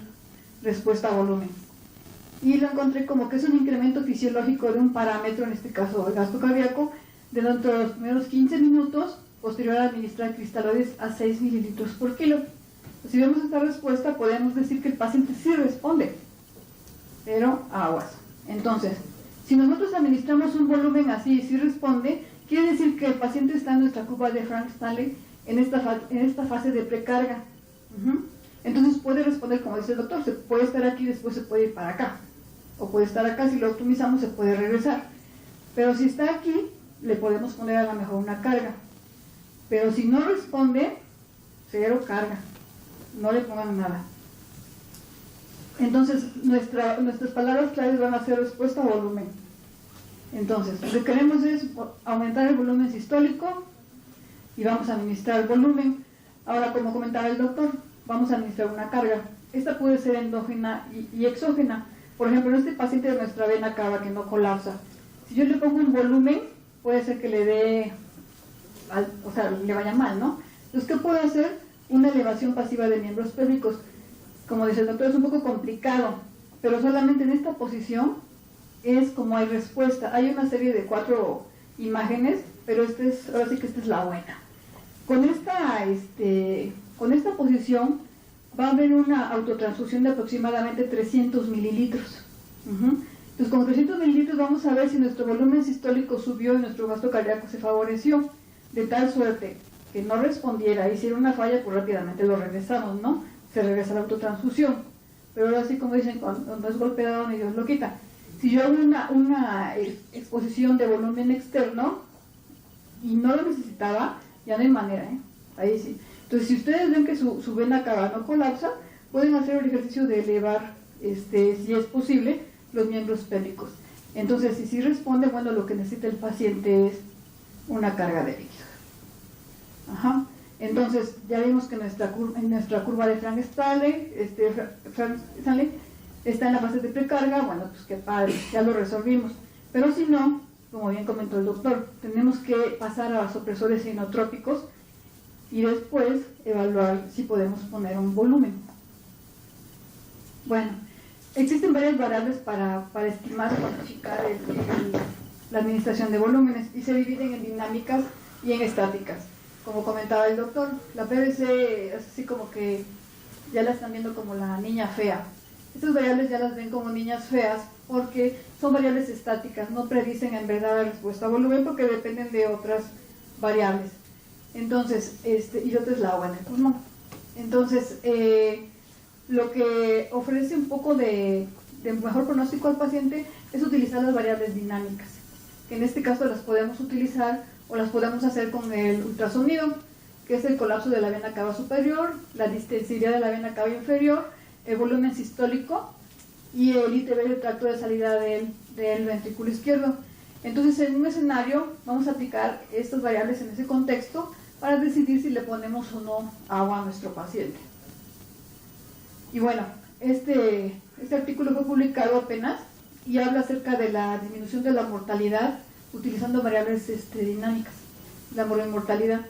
Speaker 7: respuesta a volumen. Y lo encontré como que es un incremento fisiológico de un parámetro, en este caso el gasto cardíaco, dentro de los primeros 15 minutos, posterior a administrar cristaloides a 6 mililitros por kilo. Si vemos esta respuesta, podemos decir que el paciente sí responde, pero aguas. Entonces, si nosotros administramos un volumen así y sí responde, quiere decir que el paciente está en nuestra curva de Frank-Stanley en esta fase de precarga. Entonces puede responder, como dice el doctor, se puede estar aquí y después se puede ir para acá. O puede estar acá, si lo optimizamos se puede regresar. Pero si está aquí, le podemos poner a lo mejor una carga. Pero si no responde, cero carga. No le pongan nada. Entonces, nuestras palabras claves van a ser respuesta a volumen. Entonces, lo que queremos es aumentar el volumen sistólico y vamos a administrar el volumen. Ahora, como comentaba el doctor, vamos a administrar una carga. Esta puede ser endógena y exógena. Por ejemplo, en este paciente de nuestra vena cava que no colapsa, si yo le pongo un volumen, puede ser que le dé, o sea, le vaya mal, ¿no? Entonces, ¿qué puedo hacer? Una elevación pasiva de miembros pélvicos. Como dice el doctor, es un poco complicado, pero solamente en esta posición es como hay respuesta. Hay una serie de 4 imágenes, pero ahora sí que esta es la buena. Con esta posición va a haber una autotransfusión de aproximadamente 300 mililitros. Entonces, con 300 mililitros vamos a ver si nuestro volumen sistólico subió y nuestro gasto cardíaco se favoreció, de tal suerte que no respondiera, hiciera una falla, pues rápidamente lo regresamos, ¿no? Se regresa la autotransfusión. Pero ahora sí, como dicen, cuando es golpeado ni Dios lo quita. Si yo hago una exposición de volumen externo y no lo necesitaba, ya no hay manera, ¿eh? Ahí sí. Entonces, si ustedes ven que su vena cava no colapsa, pueden hacer el ejercicio de elevar, si es posible, los miembros pélvicos. Entonces, si sí responde, bueno, lo que necesita el paciente es una carga de líquido. Entonces, ya vimos que en nuestra curva de Frank-Stanley, está en la fase de precarga. Bueno, pues qué padre, ya lo resolvimos. Pero si no, como bien comentó el doctor, tenemos que pasar a vasopresores inotrópicos y después evaluar si podemos poner un volumen. Bueno, existen varias variables para estimar y cuantificar la administración de volúmenes y se dividen en dinámicas y en estáticas. Como comentaba el doctor, la PVC es así como que ya la están viendo como la niña fea. Estas variables ya las ven como niñas feas porque son variables estáticas, no predicen en verdad la respuesta a volumen porque dependen de otras variables. Entonces, y otra es la buena, pues no. Entonces, lo que ofrece un poco de mejor pronóstico al paciente es utilizar las variables dinámicas, que en este caso las podemos utilizar o las podemos hacer con el ultrasonido, que es el colapso de la vena cava superior, la distensidad de la vena cava inferior, el volumen sistólico y el ITB del tracto de salida del ventrículo izquierdo. Entonces, en un escenario vamos a aplicar estas variables en ese contexto para decidir si le ponemos o no agua a nuestro paciente. Y bueno, este artículo fue publicado apenas y habla acerca de la disminución de la mortalidad utilizando variables dinámicas, la mortalidad.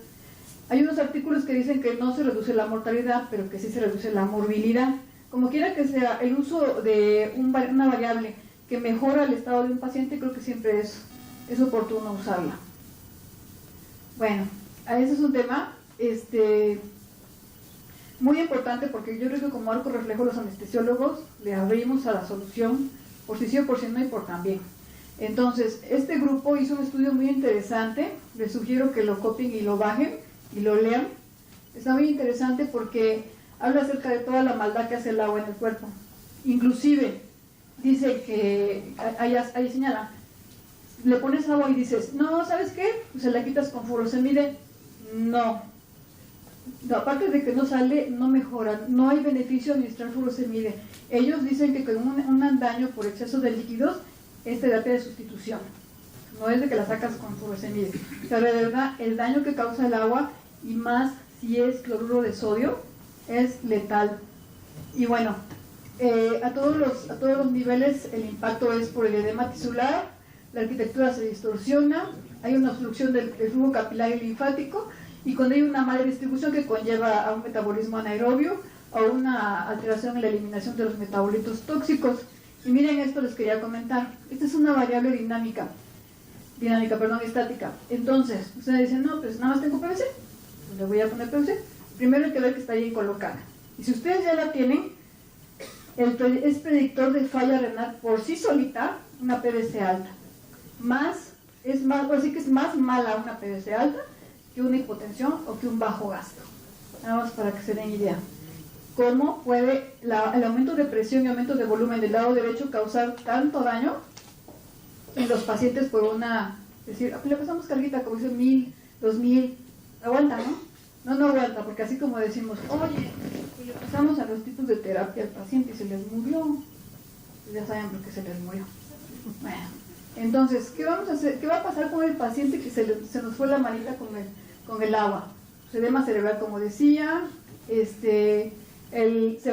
Speaker 7: Hay unos artículos que dicen que no se reduce la mortalidad, pero que sí se reduce la morbilidad. Como quiera que sea, el uso de una variable que mejora el estado de un paciente, creo que siempre es oportuno usarla. Bueno, ese es un tema muy importante, porque yo creo que como arco reflejo los anestesiólogos le abrimos a la solución por si sí o por si no y por también. Entonces, este grupo hizo un estudio muy interesante, les sugiero que lo copien y lo bajen y lo lean. Está muy interesante porque habla acerca de toda la maldad que hace el agua en el cuerpo. Inclusive, dice que, ahí señala, le pones agua y dices, no, ¿sabes qué? Pues se la quitas con furosemide. No, aparte de que no sale, no mejora, no hay beneficio administrar furosemide. Ellos dicen que con un daño por exceso de líquidos es terapia de sustitución, no es de que la sacas con furosemide. Pero de verdad, el daño que causa el agua, y más si es cloruro de sodio, es letal. Y bueno, a todos los niveles el impacto es por el edema tisular, la arquitectura se distorsiona, hay una obstrucción del flujo capilar y linfático, y cuando hay una mala distribución que conlleva a un metabolismo anaerobio o una alteración en la eliminación de los metabolitos tóxicos. Y miren, esto les quería comentar. Esta es una variable estática. Entonces, ustedes dicen, no, pues nada más tengo PVC, pues le voy a poner PVC. Primero hay que ver que está bien colocada. Y si ustedes ya la tienen, es predictor de falla renal por sí solita, una PVC alta. Así que es más mala una PVC alta que una hipotensión o que un bajo gasto. Nada más para que se den idea. ¿Cómo puede el aumento de presión y aumento de volumen del lado derecho causar tanto daño en los pacientes por decir, le pasamos carguita, como dicen 1000, 2000, aguanta, ¿no? No aguanta, porque así como decimos, oye, pues le pasamos a los tipos de terapia al paciente y se les murió, pues ya saben por qué se les murió. Bueno, entonces, ¿qué vamos a hacer? ¿Qué va a pasar con el paciente que se nos fue la manita con el agua? Edema cerebral, como decía, se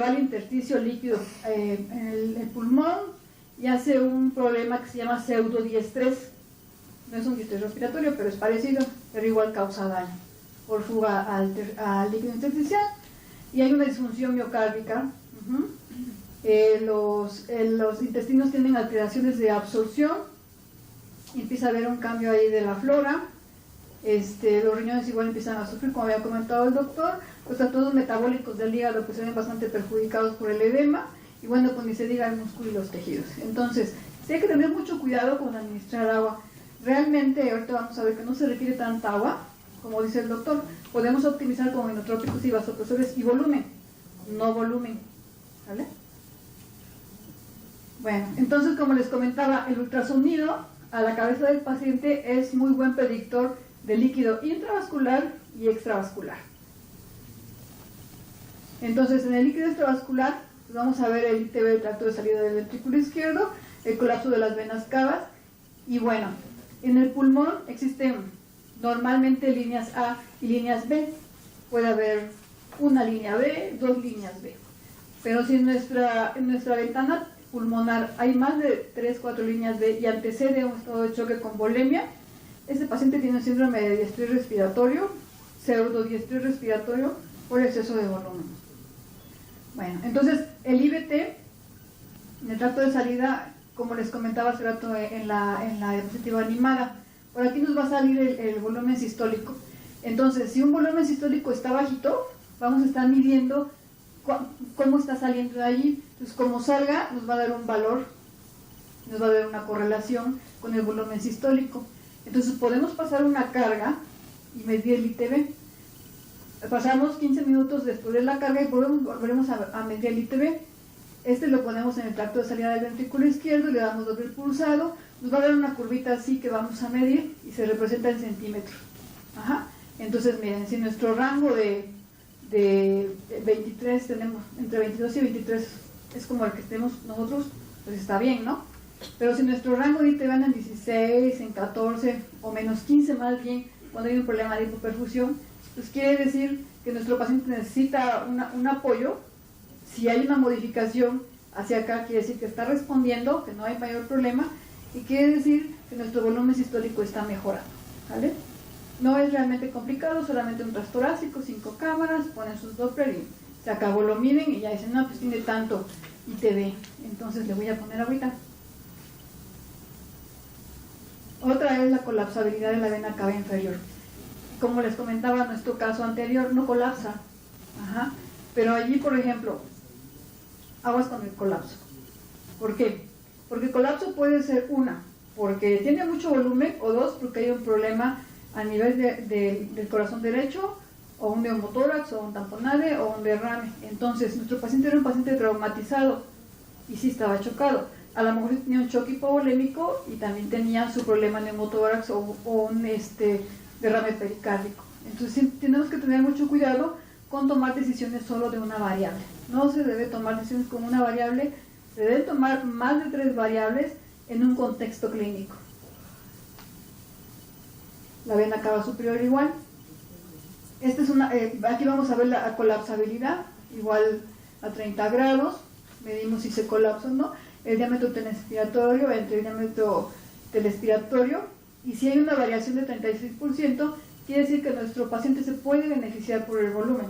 Speaker 7: va al intersticio líquido en el pulmón y hace un problema que se llama pseudodiestrés. No es un diestrés respiratorio, pero es parecido, pero igual causa daño por fuga al líquido intersticial. Y hay una disfunción miocárdica. Los intestinos tienen alteraciones de absorción y empieza a haber un cambio ahí de la flora. Los riñones igual empiezan a sufrir, como había comentado el doctor. Los trastornos metabólicos del hígado pues se ven bastante perjudicados por el edema, y bueno, pues ni se diga el músculo y los tejidos. Entonces, sí hay que tener mucho cuidado con administrar agua. Realmente, ahorita vamos a ver que no se requiere tanta agua, como dice el doctor. Podemos optimizar con inotrópicos y vasopresores y volumen, no volumen, ¿vale? Bueno, entonces, como les comentaba, el ultrasonido a la cabeza del paciente es muy buen predictor de líquido intravascular y extravascular. Entonces, en el líquido extravascular, pues vamos a ver el ITB del tracto de salida del ventrículo izquierdo, el colapso de las venas cavas, y bueno, en el pulmón existen normalmente líneas A y líneas B. Puede haber una línea B, 2 líneas B. Pero si en nuestra ventana pulmonar hay más de 3, 4 líneas B y antecede un estado de choque con volemia, este paciente tiene síndrome de diestrés respiratorio, pseudodiestrés respiratorio por exceso de volumen. Bueno, entonces el IVT en el tracto de salida, como les comentaba hace rato en la diapositiva animada, por aquí nos va a salir el volumen sistólico. Entonces, si un volumen sistólico está bajito, vamos a estar midiendo cómo está saliendo de allí. Entonces, como salga, nos va a dar un valor, nos va a dar una correlación con el volumen sistólico. Entonces, podemos pasar una carga y medir el ITB. Pasamos 15 minutos después de la carga y volvemos a medir el ITB. Lo ponemos en el tracto de salida del ventrículo izquierdo, le damos doble pulsado, nos va a dar una curvita así que vamos a medir y se representa en centímetros. Ajá. Entonces miren, si nuestro rango de 23 tenemos, entre 22 y 23 es como el que estemos nosotros, pues está bien, ¿no? Pero si nuestro rango de ITB anda en 16, en 14 o menos 15 más bien, cuando hay un problema de hipoperfusión, pues quiere decir que nuestro paciente necesita un apoyo. Si hay una modificación hacia acá, quiere decir que está respondiendo, que no hay mayor problema, y quiere decir que nuestro volumen sistólico está mejorando, ¿vale? No es realmente complicado, solamente un transtorácico, 5 cámaras, ponen sus Doppler y se acabó, lo miden y ya dicen, no, pues tiene tanto ITB, entonces le voy a poner ahorita. Otra es la colapsabilidad de la vena cava inferior. Como les comentaba, nuestro caso anterior no colapsa, ajá, pero allí, por ejemplo, aguas con el colapso. ¿Por qué? Porque el colapso puede ser una, porque tiene mucho volumen, o dos, porque hay un problema a nivel del corazón derecho, o un neumotórax, o un tamponade, o un derrame. Entonces, nuestro paciente era un paciente traumatizado, y sí estaba chocado. A lo mejor tenía un choque hipovolémico, y también tenía su problema neumotórax, o un derrame pericárdico. Entonces, tenemos que tener mucho cuidado con tomar decisiones solo de una variable. No se debe tomar decisiones con una variable, se deben tomar más de 3 variables en un contexto clínico. La vena cava superior igual. Aquí vamos a ver la colapsabilidad, igual a 30 grados, medimos si se colapsa o no, el diámetro telespiratorio entre el diámetro telespiratorio, y si hay una variación de 36%, quiere decir que nuestro paciente se puede beneficiar por el volumen.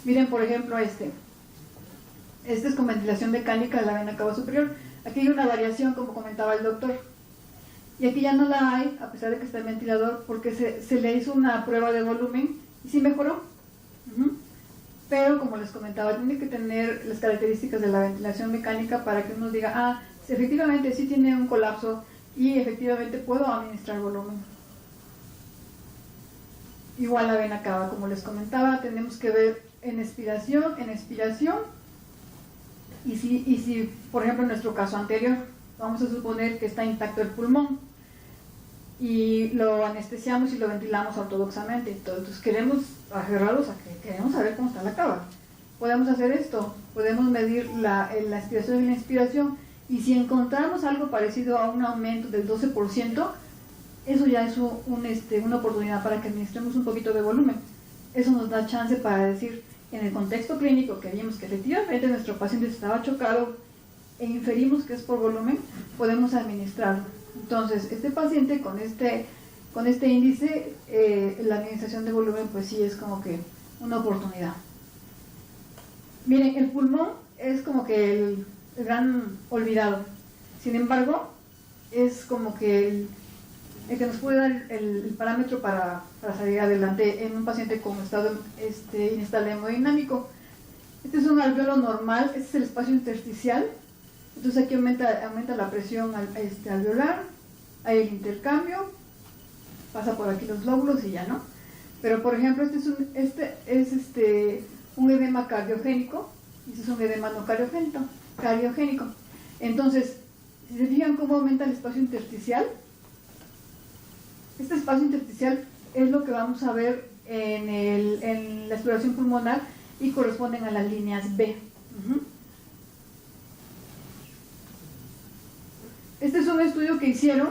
Speaker 7: Miren, por ejemplo, este es con ventilación mecánica de la vena cava superior. Aquí hay una variación, como comentaba el doctor, y aquí ya no la hay, a pesar de que está el ventilador, porque se le hizo una prueba de volumen y sí mejoró. Pero, como les comentaba, tiene que tener las características de la ventilación mecánica para que uno diga, efectivamente sí tiene un colapso y efectivamente puedo administrar volumen. Igual la vena cava, como les comentaba, tenemos que ver en expiración, y si, por ejemplo, en nuestro caso anterior, vamos a suponer que está intacto el pulmón y lo anestesiamos y lo ventilamos ortodoxamente, entonces queremos aferrarlos a que queremos saber cómo está la cava. Podemos hacer esto, podemos medir la expiración y la inspiración, y si encontramos algo parecido a un aumento del 12%, eso ya es una oportunidad para que administremos un poquito de volumen. Eso nos da chance para decir, en el contexto clínico que vimos que efectivamente nuestro paciente estaba chocado e inferimos que es por volumen, podemos administrarlo. Entonces, este paciente con este índice, la administración de volumen pues sí es como que una oportunidad. Miren, el pulmón es como que el gran olvidado. Sin embargo, es como que el que nos puede dar el parámetro para salir adelante en un paciente con estado inestable hemodinámico. Este es un alveolo normal, este es el espacio intersticial. Entonces aquí aumenta la presión alveolar, hay el intercambio, pasa por aquí los lóbulos y ya no. Pero por ejemplo, este es un edema cardiogénico, y este es un edema no cardiogénico. Entonces, si se fijan cómo aumenta el espacio intersticial, este espacio intersticial es lo que vamos a ver en la exploración pulmonar y corresponden a las líneas B. Este es un estudio que hicieron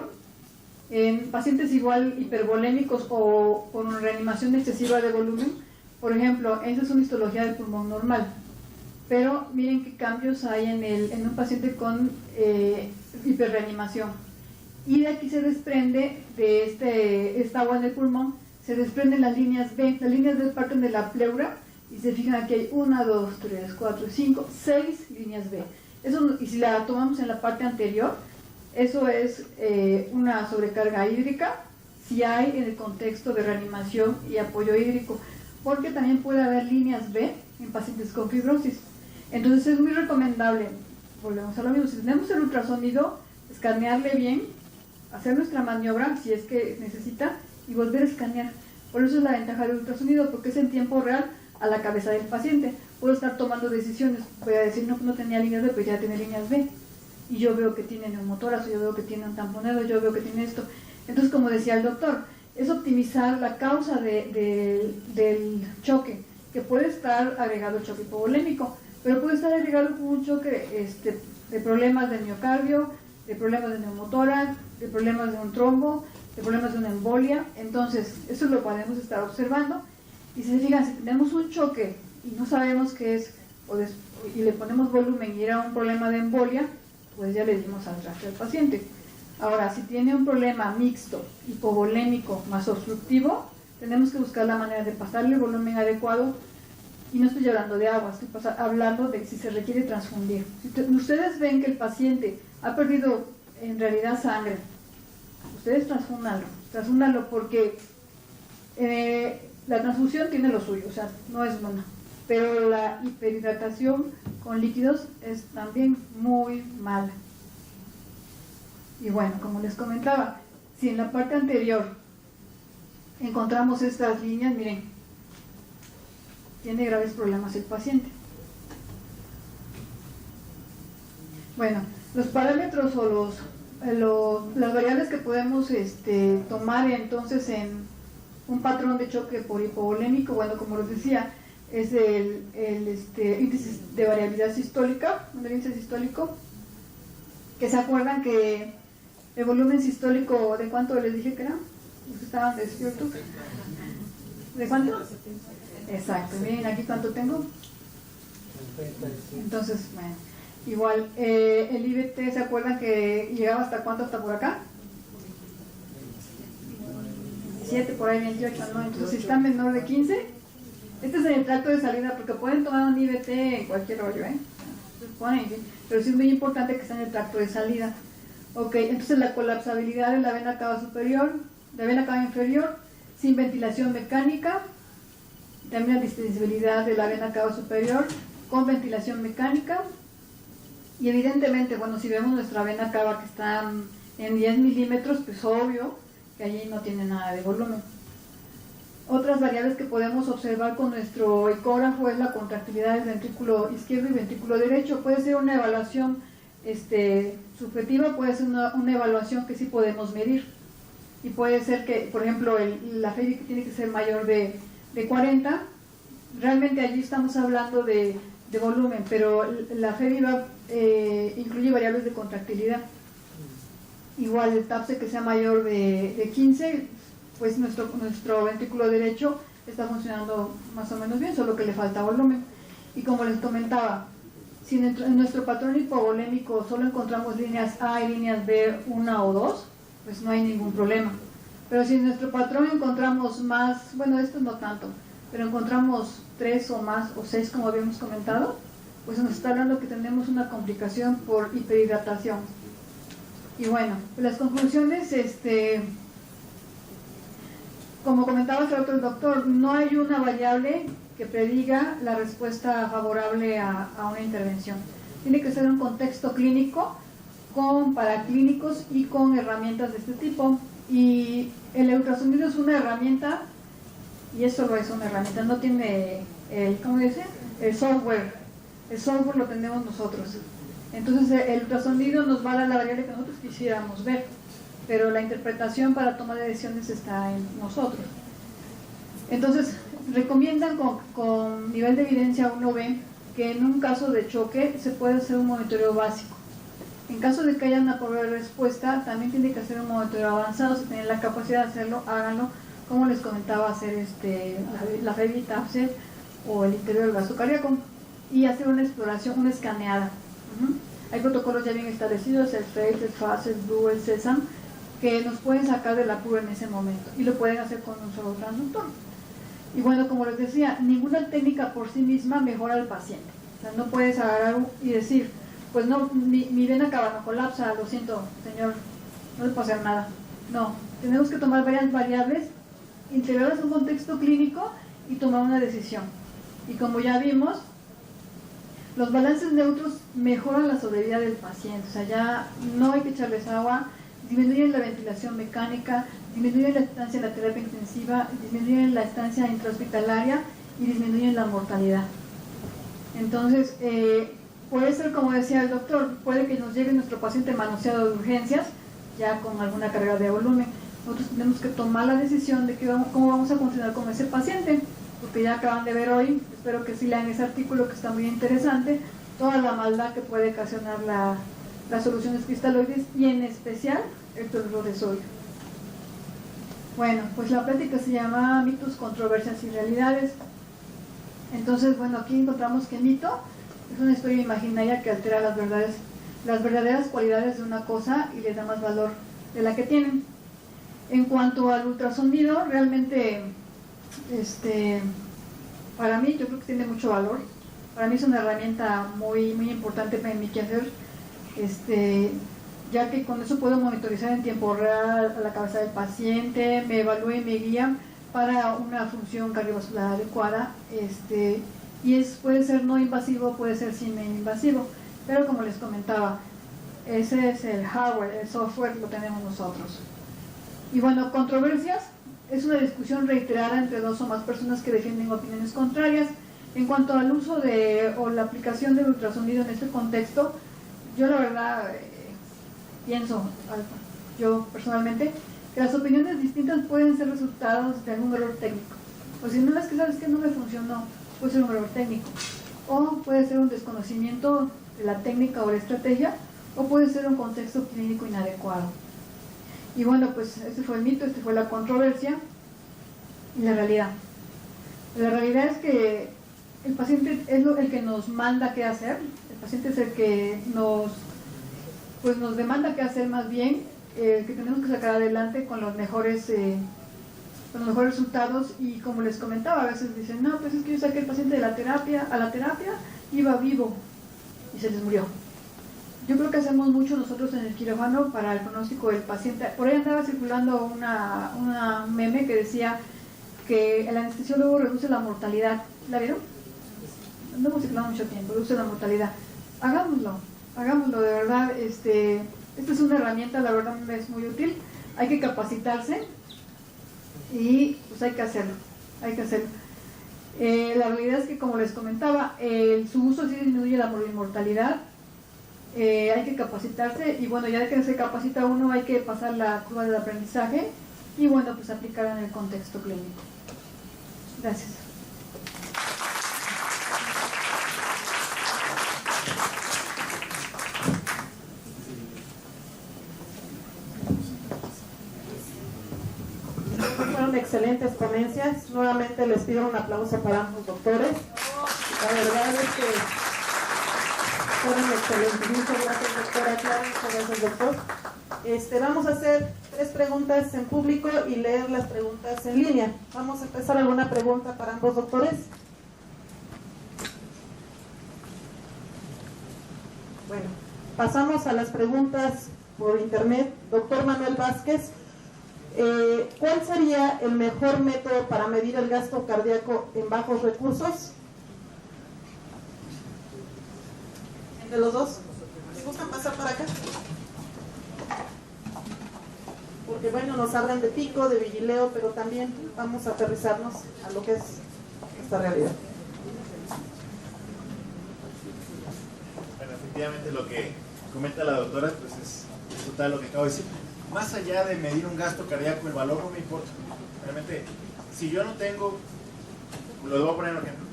Speaker 7: en pacientes igual hipervolémicos o con reanimación excesiva de volumen. Por ejemplo, esta es una histología del pulmón normal, pero miren qué cambios hay en un paciente con hiperreanimación. Y de aquí se desprende, de esta agua en el pulmón, se desprenden las líneas B. Las líneas B parten de la pleura y se fijan aquí hay 1, 2, 3, 4, 5, 6 líneas B. Eso, y si la tomamos en la parte anterior, eso es una sobrecarga hídrica, si hay en el contexto de reanimación y apoyo hídrico, porque también puede haber líneas B en pacientes con fibrosis. Entonces es muy recomendable, volvemos a lo mismo, si tenemos el ultrasonido, escanearle bien, hacer nuestra maniobra si es que necesita y volver a escanear, Por eso es la ventaja del ultrasonido, porque es en tiempo real a la cabeza del paciente. Puedo estar tomando decisiones, voy a decir, no tenía líneas B, pues ya tiene líneas B. Y yo veo que tiene neumotórax, yo veo que tiene un tamponado, yo veo que tiene esto. Entonces, como decía el doctor, es optimizar la causa del choque, que puede estar agregado al choque hipovolémico, pero puede estar agregado con un choque de problemas de miocardio, de problemas de neumotórax, de problemas de un trombo, de problemas de una embolia. Entonces, eso lo podemos estar observando. Y si se fijan, si tenemos un choque y no sabemos qué es, y le ponemos volumen y era un problema de embolia, pues ya le dimos al traste al paciente. Ahora, si tiene un problema mixto, hipovolémico más obstructivo, tenemos que buscar la manera de pasarle el volumen adecuado. Y no estoy hablando de agua, estoy hablando de si se requiere transfundir. Si ustedes ven que el paciente ha perdido en realidad sangre, ustedes transfúndanlo porque la transfusión tiene lo suyo, o sea, no es buena. Pero la hiperhidratación con líquidos es también muy mala. Y bueno, como les comentaba, si en la parte anterior encontramos estas líneas, miren, tiene graves problemas el paciente. Bueno, los parámetros o las variables que podemos tomar entonces en un patrón de choque por hipovolémico, bueno, como les decía, es el índice de variabilidad sistólica, el índice sistólico, que se acuerdan que el volumen sistólico, ¿de cuánto les dije que era? ¿Los que estaban despiertos? ¿De cuánto? Exacto, miren aquí cuánto tengo. Entonces, bueno, igual, el IVT, ¿se acuerdan que llegaba hasta cuánto? ¿Hasta por acá? 27, por ahí 28, ¿no? Entonces, si está menor de 15, este es en el tracto de salida, porque pueden tomar un IVT en cualquier hoyo, pero sí es muy importante que esté en el tracto de salida. Ok, entonces la colapsabilidad de la vena cava superior, de la vena cava inferior, sin ventilación mecánica. También la distensibilidad de la vena cava superior con ventilación mecánica. Y evidentemente, bueno, si vemos nuestra vena cava que está en 10 milímetros, pues obvio que allí no tiene nada de volumen. Otras variables que podemos observar con nuestro ecógrafo es la contractilidad del ventrículo izquierdo y ventrículo derecho. Puede ser una evaluación subjetiva, puede ser una evaluación que sí podemos medir. Y puede ser que, por ejemplo, la FEBI tiene que ser mayor de 40. Realmente allí estamos hablando de volumen, pero la FEBI incluye variables de contractilidad. Igual el TAPSE que sea mayor de 15, pues nuestro ventrículo derecho está funcionando más o menos bien, solo que le falta volumen. Y como les comentaba, si en nuestro patrón hipovolémico solo encontramos líneas A y líneas B, 1 o 2, pues no hay ningún problema. Pero si en nuestro patrón encontramos más, bueno, esto no tanto, pero encontramos 3 o más o 6 como habíamos comentado, pues nos está hablando que tenemos una complicación por hiperhidratación. Y bueno, las conclusiones, como comentaba hace rato el doctor, no hay una variable que prediga la respuesta favorable a una intervención. Tiene que ser un contexto clínico con paraclínicos y con herramientas de este tipo. Y el ultrasonido es una herramienta, y eso lo es una herramienta, no tiene ¿cómo dice? El software. El software lo tenemos nosotros. Entonces el ultrasonido nos va a dar la variable que nosotros quisiéramos ver, pero la interpretación para tomar de decisiones está en nosotros. Entonces recomiendan con nivel de evidencia 1B que en un caso de choque se puede hacer un monitoreo básico. En caso de que haya una pobre respuesta, también tiene que hacer un monitoreo avanzado. Si tienen la capacidad de hacerlo, háganlo, como les comentaba, hacer la FEBI, TAPSE o el interior del gasto cardíaco, y hacer una exploración, una escaneada. Hay protocolos ya bien establecidos, el FACE, el FAST, el BLUE, el SESAM, que nos pueden sacar del apuro en ese momento, y lo pueden hacer con un solo transductor. Y bueno, como les decía, ninguna técnica por sí misma mejora al paciente. O sea, no puedes agarrar y decir, pues no, mi vena cava no colapsa, lo siento, señor, no le puedo hacer nada. No, tenemos que tomar varias variables, integrarlas en un contexto clínico y tomar una decisión. Y como ya vimos, los balances neutros mejoran la sobrevida del paciente. O sea, ya no hay que echarles agua, disminuyen la ventilación mecánica, disminuyen la estancia en la terapia intensiva, disminuyen la estancia intrahospitalaria y disminuyen la mortalidad. Entonces, puede ser, como decía el doctor, puede que nos llegue nuestro paciente manoseado de urgencias, ya con alguna carga de volumen. Nosotros tenemos que tomar la decisión de cómo vamos a continuar con ese paciente, porque ya acaban de ver hoy, espero que sí lean ese artículo que está muy interesante, toda la maldad que puede ocasionar las soluciones cristaloides y en especial el cloruro de sodio. Bueno, pues la plática se llama Mitos, Controversias y Realidades. Entonces, bueno, aquí encontramos que mito es una historia imaginaria que altera las verdaderas cualidades de una cosa y le da más valor de la que tienen. En cuanto al ultrasonido, realmente, para mí, yo creo que tiene mucho valor. Para mí es una herramienta muy, muy importante para mi quehacer, ya que con eso puedo monitorizar en tiempo real a la cabeza del paciente, me evalúa y me guía para una función cardiovascular adecuada, y puede ser no invasivo, puede ser semi-invasivo, pero como les comentaba, ese es el hardware, el software lo tenemos nosotros. Y bueno, controversias es una discusión reiterada entre dos o más personas que defienden opiniones contrarias. En cuanto al uso o la aplicación del ultrasonido en este contexto, yo la verdad pienso, yo personalmente, que las opiniones distintas pueden ser resultados de algún error técnico. O si no es que sabes que no me funcionó, puede ser un error técnico. O puede ser un desconocimiento de la técnica o la estrategia, o puede ser un contexto clínico inadecuado. Y bueno, pues este fue el mito, fue la controversia y la realidad. La realidad es que el paciente es el que nos manda qué hacer, el paciente es el que nos demanda qué hacer más bien, que tenemos que sacar adelante con los mejores resultados. Y como les comentaba, a veces dicen, no, pues es que yo saqué el paciente a la terapia, iba vivo y se les murió. Yo creo que hacemos mucho nosotros en el quirófano para el pronóstico del paciente. Por ahí andaba circulando una meme que decía que el anestesiólogo reduce la mortalidad. ¿La vieron? No hemos circulado mucho tiempo, reduce la mortalidad. Hagámoslo de verdad. Esta es una herramienta, la verdad me es muy útil. Hay que capacitarse y pues hay que hacerlo. La realidad es que, como les comentaba, su uso sí disminuye la mortalidad. Hay que capacitarse y bueno, ya que se capacita uno hay que pasar la curva del aprendizaje y bueno, pues aplicar en el contexto clínico. Gracias.
Speaker 5: Fueron excelentes ponencias. Nuevamente les pido un aplauso para ambos doctores. La verdad es que fueron excelentes. Muchas gracias, doctora Clara. Muchas gracias, doctor. Vamos a hacer 3 preguntas en público y leer las preguntas en línea. Vamos a empezar. ¿Alguna pregunta para ambos doctores? Bueno, pasamos a las preguntas por internet. Doctor Manuel Vázquez, ¿cuál sería el mejor método para medir el gasto cardíaco en bajos recursos? ¿Entre los dos? ¿Me gustan pasar para acá? Porque bueno, nos hablan de pico, de vigileo, pero también vamos a aterrizarnos a lo que es esta realidad.
Speaker 6: Bueno, efectivamente lo que comenta la doctora pues es total lo que acabo de decir. Más allá de medir un gasto cardíaco, el valor no me importa. Realmente, si yo no tengo, lo voy a poner un ejemplo.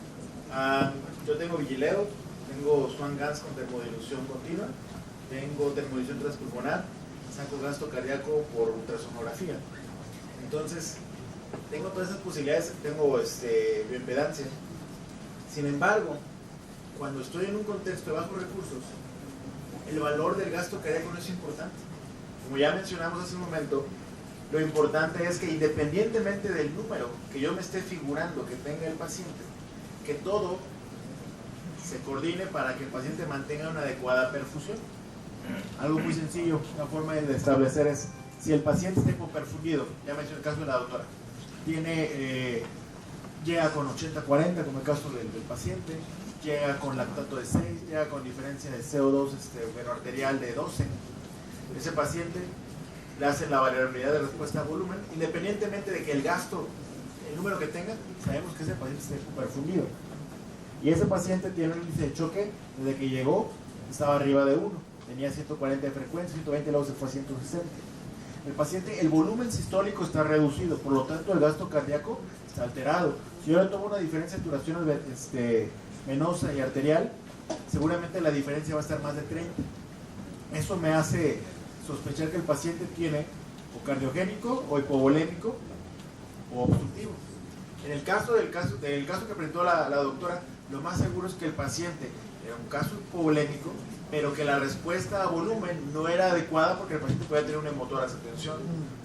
Speaker 6: Yo tengo vigileo, tengo Swan-Ganz con termodilución continua, tengo termodilución transpulmonar, saco gasto cardíaco por ultrasonografía. Entonces, tengo todas esas posibilidades, tengo bioimpedancia. Sin embargo, cuando estoy en un contexto de bajos recursos, el valor del gasto cardíaco no es importante. Como ya mencionamos hace un momento, lo importante es que independientemente del número que yo me esté figurando que tenga el paciente, que todo se coordine para que el paciente mantenga una adecuada perfusión. Algo muy sencillo, una forma de establecer es, si el paciente está hipoperfundido, ya mencioné el caso de la doctora, llega con 80-40 como el caso del paciente, llega con lactato de 6, llega con diferencia de CO2 venoarterial de 12, ese paciente le hacen la variabilidad de respuesta a volumen, independientemente de que el gasto, el número que tenga, sabemos que ese paciente está hiperfundido. Y ese paciente tiene un índice de choque, desde que llegó estaba arriba de 1, tenía 140 de frecuencia, 120, luego se fue a 160. El paciente, el volumen sistólico está reducido, por lo tanto el gasto cardíaco está alterado. Si yo le tomo una diferencia de saturación venosa y arterial, seguramente la diferencia va a estar más de 30. Eso me hace sospechar que el paciente tiene o cardiogénico o hipovolémico o obstructivo. En el caso que presentó la doctora, lo más seguro es que el paciente era un caso hipovolémico, pero que la respuesta a volumen no era adecuada porque el paciente podía tener un hemotórax de tensión,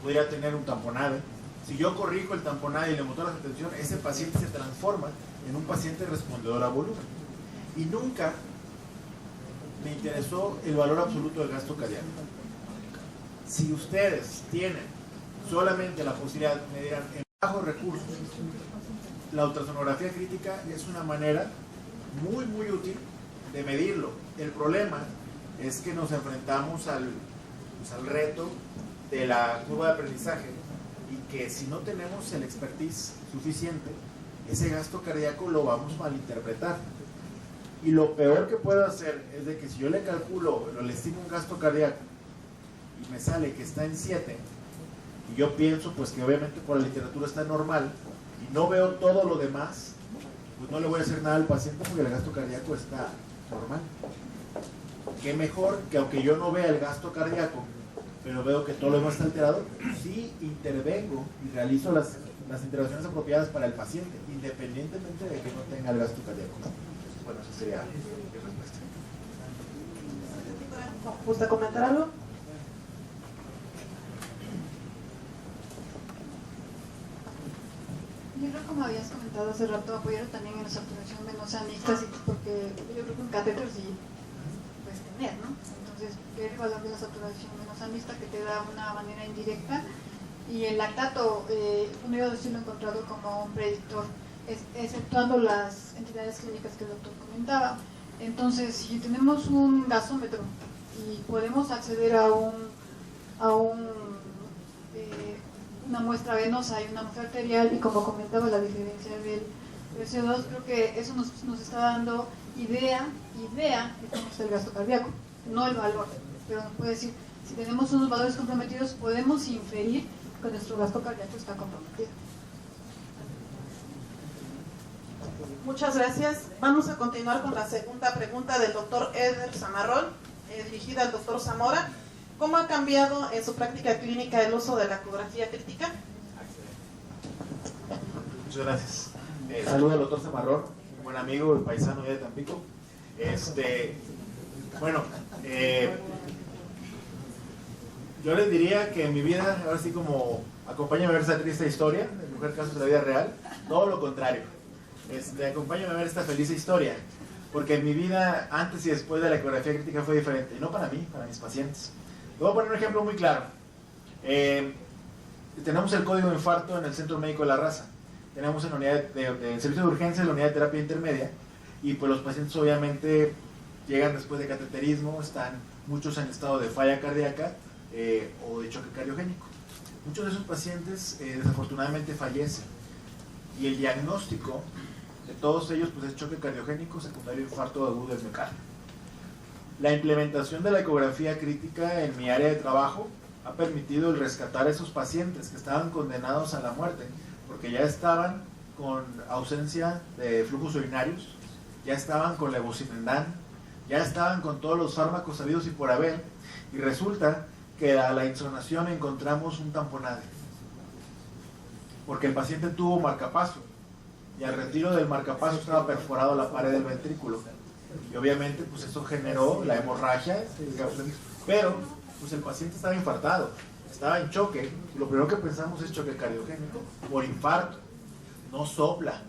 Speaker 6: podría tener un tamponade. Si yo corrijo el tamponade y el hemotórax de tensión, ese paciente se transforma en un paciente respondedor a volumen. Y nunca me interesó el valor absoluto del gasto cardíaco. Si ustedes tienen solamente la posibilidad, me dirán, en bajos recursos, la ultrasonografía crítica es una manera muy útil de medirlo. El problema es que nos enfrentamos al reto de la curva de aprendizaje y que si no tenemos el expertise suficiente, ese gasto cardíaco lo vamos a malinterpretar. Y lo peor que puedo hacer es de que si yo le calculo, le estimo un gasto cardíaco y me sale que está en 7, y yo pienso pues que obviamente por la literatura está normal y no veo todo lo demás, pues no le voy a hacer nada al paciente porque el gasto cardíaco está normal. Qué mejor que aunque yo no vea el gasto cardíaco, pero veo que todo lo demás está alterado, sí intervengo y realizo las intervenciones apropiadas para el paciente, independientemente de que no tenga el gasto cardíaco. Bueno, esa sería mi respuesta.
Speaker 5: ¿Gusta comentar algo?
Speaker 7: Yo creo, como habías comentado hace rato, apoyaron también en la saturación venosa mixta, porque yo creo que un catéter sí puedes tener, ¿no? Entonces, ver el valor de la saturación venosa mixta que te da una manera indirecta. Y el lactato, yo sí lo he encontrado como un predictor, exceptuando las entidades clínicas que el doctor comentaba. Entonces, si tenemos un gasómetro y podemos acceder a una muestra venosa y una muestra arterial, y como comentaba la diferencia del CO2, creo que eso nos está dando idea de cómo está el gasto cardíaco, no el valor, pero nos puede decir, si tenemos unos valores comprometidos, podemos inferir que nuestro gasto cardíaco está comprometido.
Speaker 5: Muchas gracias. Vamos a continuar con la segunda pregunta del doctor Eder Zamarrón, dirigida al doctor Zamora. ¿Cómo ha cambiado en su práctica clínica el uso de la ecografía crítica?
Speaker 6: Muchas gracias. Saludo al doctor Zamarrón, un buen amigo, el paisano de Tampico. Yo les diría que en mi vida, ahora sí como acompáñame a ver esa triste historia, de mujer casos de la vida real, todo lo contrario. Acompáñame a ver esta feliz historia, porque en mi vida, antes y después de la ecografía crítica fue diferente, y no para mí, para mis pacientes. Les voy a poner un ejemplo muy claro. Tenemos el código de infarto en el Centro Médico de la Raza, tenemos en la unidad de servicio de urgencia, la unidad de terapia intermedia, y pues los pacientes obviamente llegan después de cateterismo, están muchos en estado de falla cardíaca o de choque cardiogénico. Muchos de esos pacientes desafortunadamente fallecen, y el diagnóstico de todos ellos pues es choque cardiogénico secundario infarto agudo del miocardio. La implementación de la ecografía crítica en mi área de trabajo ha permitido el rescatar a esos pacientes que estaban condenados a la muerte porque ya estaban con ausencia de flujos urinarios, ya estaban con levosimendan, ya estaban con todos los fármacos sabidos y por haber, y resulta que a la insonación encontramos un tamponade porque el paciente tuvo marcapaso y al retiro del marcapaso estaba perforado la pared del ventrículo y obviamente pues eso generó la hemorragia, pero pues el paciente estaba infartado, estaba en choque, y lo primero que pensamos es choque cardiogénico por infarto, no sopla,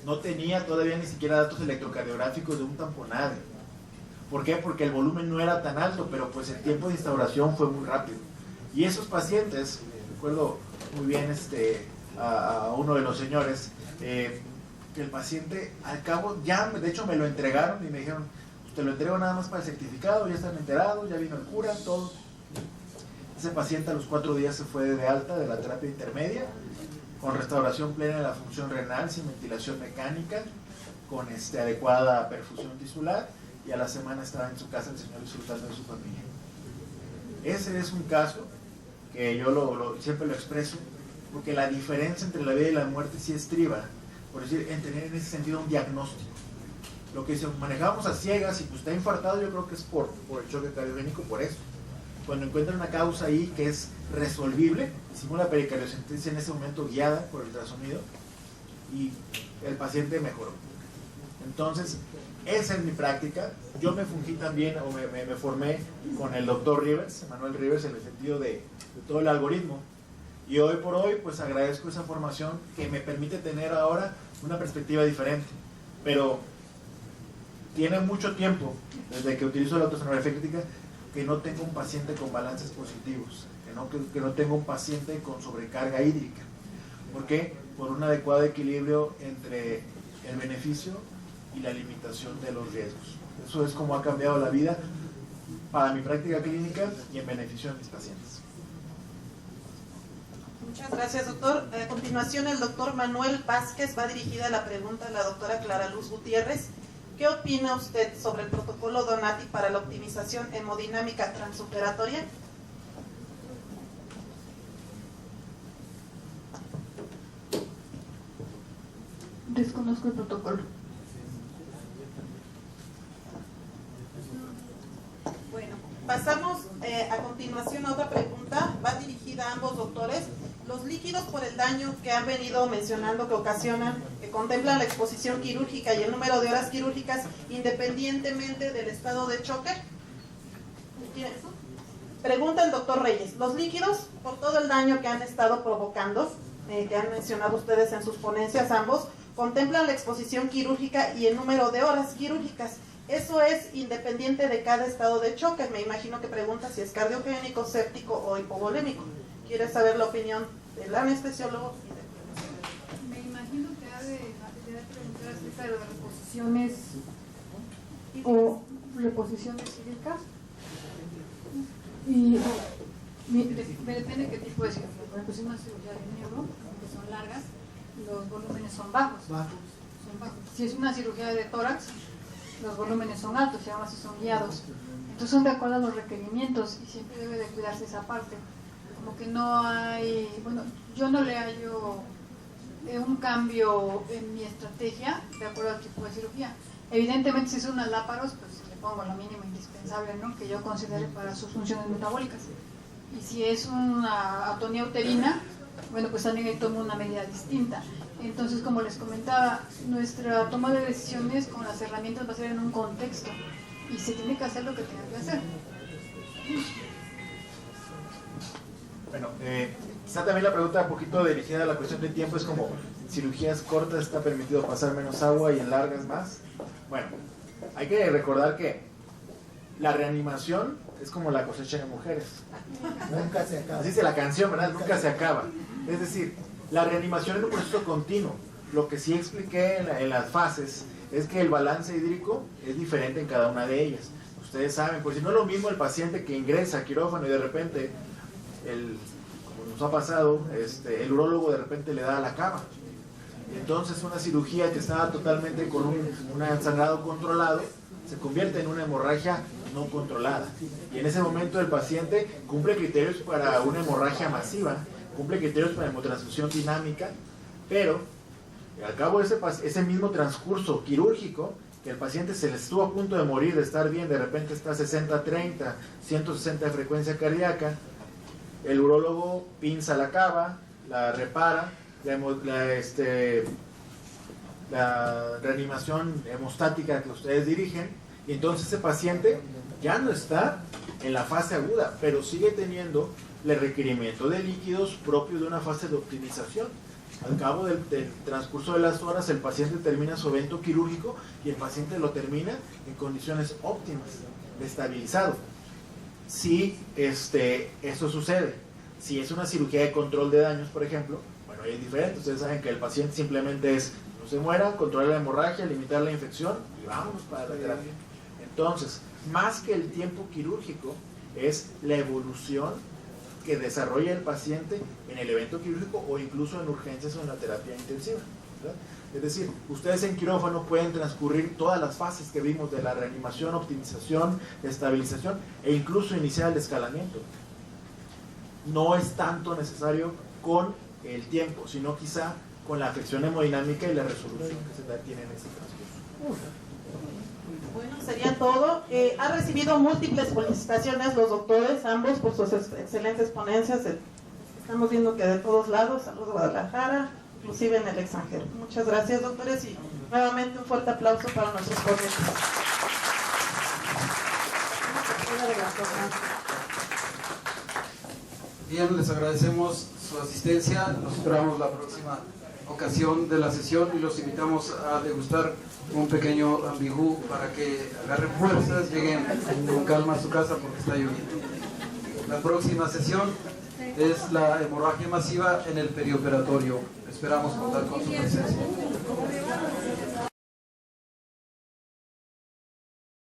Speaker 6: no tenía todavía ni siquiera datos electrocardiográficos de un tamponade. ¿Por qué? Porque el volumen no era tan alto, pero pues el tiempo de instauración fue muy rápido. Y esos pacientes, recuerdo muy bien a uno de los señores, que el paciente al cabo, ya de hecho me lo entregaron y me dijeron, te lo entrego nada más para el certificado, ya están enterados, ya vino el cura, todo. Ese paciente a los 4 días se fue de alta de la terapia intermedia, con restauración plena de la función renal, sin ventilación mecánica, con adecuada perfusión tisular, y a la semana estaba en su casa el señor disfrutando de su familia. Ese es un caso que yo siempre lo expreso, porque la diferencia entre la vida y la muerte sí estriba, por decir, en tener en ese sentido un diagnóstico. Lo que manejamos a ciegas y pues está infartado, yo creo que es por el choque cardiogénico, por eso. Cuando encuentran una causa ahí que es resolvible, hicimos la pericardiocentesis en ese momento guiada por el ultrasonido y el paciente mejoró. Entonces, esa es mi práctica. Yo me fungí también, o me formé con el doctor Rivers, Manuel Rivers, en el sentido de todo el algoritmo. Y hoy por hoy, pues agradezco esa formación que me permite tener ahora una perspectiva diferente. Pero tiene mucho tiempo, desde que utilizo la autosonografía crítica, que no tengo un paciente con balances positivos, que no tengo un paciente con sobrecarga hídrica. ¿Por qué? Por un adecuado equilibrio entre el beneficio y la limitación de los riesgos. Eso es como ha cambiado la vida para mi práctica clínica y en beneficio de mis pacientes.
Speaker 5: Muchas gracias, doctor. A continuación, el doctor Manuel Vázquez va dirigida la pregunta a la doctora Clara Luz Gutiérrez. ¿Qué opina usted sobre el protocolo Donati para la optimización hemodinámica transoperatoria?
Speaker 7: Desconozco el protocolo.
Speaker 5: Bueno, pasamos a continuación a otra pregunta. Va dirigida a ambos doctores. Los líquidos por el daño que han venido mencionando que ocasionan, que contemplan la exposición quirúrgica y el número de horas quirúrgicas independientemente del estado de choque. Pregunta el doctor Reyes. Los líquidos, por todo el daño que han estado provocando, que han mencionado ustedes en sus ponencias ambos, contemplan la exposición quirúrgica y el número de horas quirúrgicas. Eso es independiente de cada estado de choque. Me imagino que pregunta si es cardiogénico, séptico o hipovolémico. ¿Quiere saber la opinión del anestesiólogo?
Speaker 7: Me imagino que ha de preguntar acerca de las reposiciones o reposiciones hídricas. Y depende de qué tipo de cirugía. Por ejemplo, si es una cirugía de miembro, que son largas, los volúmenes son bajos. Si es una cirugía de tórax, los volúmenes son altos, y además son guiados. Entonces son de acuerdo a los requerimientos y siempre debe de cuidarse esa parte. Como que no hay, bueno, yo no le hallo un cambio en mi estrategia de acuerdo al tipo de cirugía. Evidentemente, si es una láparos, pues le pongo lo mínimo indispensable, ¿no?, que yo considere para sus funciones metabólicas. Y si es una atonía uterina, bueno, pues también ahí tomo una medida distinta. Entonces, como les comentaba, nuestra toma de decisiones con las herramientas va a ser en un contexto y se tiene que hacer lo que tenga que hacer.
Speaker 6: Bueno, está también la pregunta un poquito dirigida a la cuestión de tiempo, es como cirugías cortas está permitido pasar menos agua y en largas más. Bueno, hay que recordar que la reanimación es como la cosecha de mujeres.
Speaker 8: Nunca se acaba.
Speaker 6: Así dice la canción, ¿verdad? Nunca se acaba. Es decir, la reanimación es un proceso continuo. Lo que sí expliqué en las fases es que el balance hídrico es diferente en cada una de ellas. Ustedes saben, pues si no es lo mismo el paciente que ingresa a quirófano y de repente, como nos ha pasado, el urólogo de repente le da a la cama. Entonces una cirugía que estaba totalmente con un sangrado controlado se convierte en una hemorragia no controlada. Y en ese momento el paciente cumple criterios para una hemorragia masiva, cumple criterios para hemotransfusión dinámica, pero al cabo de ese mismo transcurso quirúrgico, que el paciente se le estuvo a punto de morir, de estar bien, de repente está 60-30, 160 de frecuencia cardíaca, el urólogo pinza la cava, la repara, la reanimación hemostática que ustedes dirigen, y entonces ese paciente ya no está en la fase aguda, pero sigue teniendo el requerimiento de líquidos propio de una fase de optimización. Al cabo del transcurso de las horas, el paciente termina su evento quirúrgico y el paciente lo termina en condiciones óptimas, estabilizado. Si esto sucede, si es una cirugía de control de daños, por ejemplo, bueno, ahí es diferente. Ustedes saben que el paciente simplemente es no se muera, controlar la hemorragia, limitar la infección y vámonos para la terapia. Entonces, más que el tiempo quirúrgico, es la evolución que desarrolla el paciente en el evento quirúrgico o incluso en urgencias o en la terapia intensiva, ¿verdad? Es decir, ustedes en quirófano pueden transcurrir todas las fases que vimos de la reanimación, optimización, estabilización e incluso iniciar el escalamiento. No es tanto necesario con el tiempo, sino quizá con la afección hemodinámica y la resolución que se tiene en ese transcurso.
Speaker 5: Bueno, sería todo. Ha recibido múltiples felicitaciones los doctores, ambos, por sus excelentes ponencias. Estamos viendo que de todos lados, saludos a Guadalajara, inclusive en el extranjero. Muchas gracias, doctores, y nuevamente un fuerte aplauso para nuestros ponentes.
Speaker 1: Bien, les agradecemos su asistencia, los esperamos la próxima ocasión de la sesión y los invitamos a degustar un pequeño ambigú para que agarren fuerzas, lleguen con calma a su casa porque está lloviendo. La próxima sesión es la hemorragia masiva en el perioperatorio. Esperamos contar con su presencia.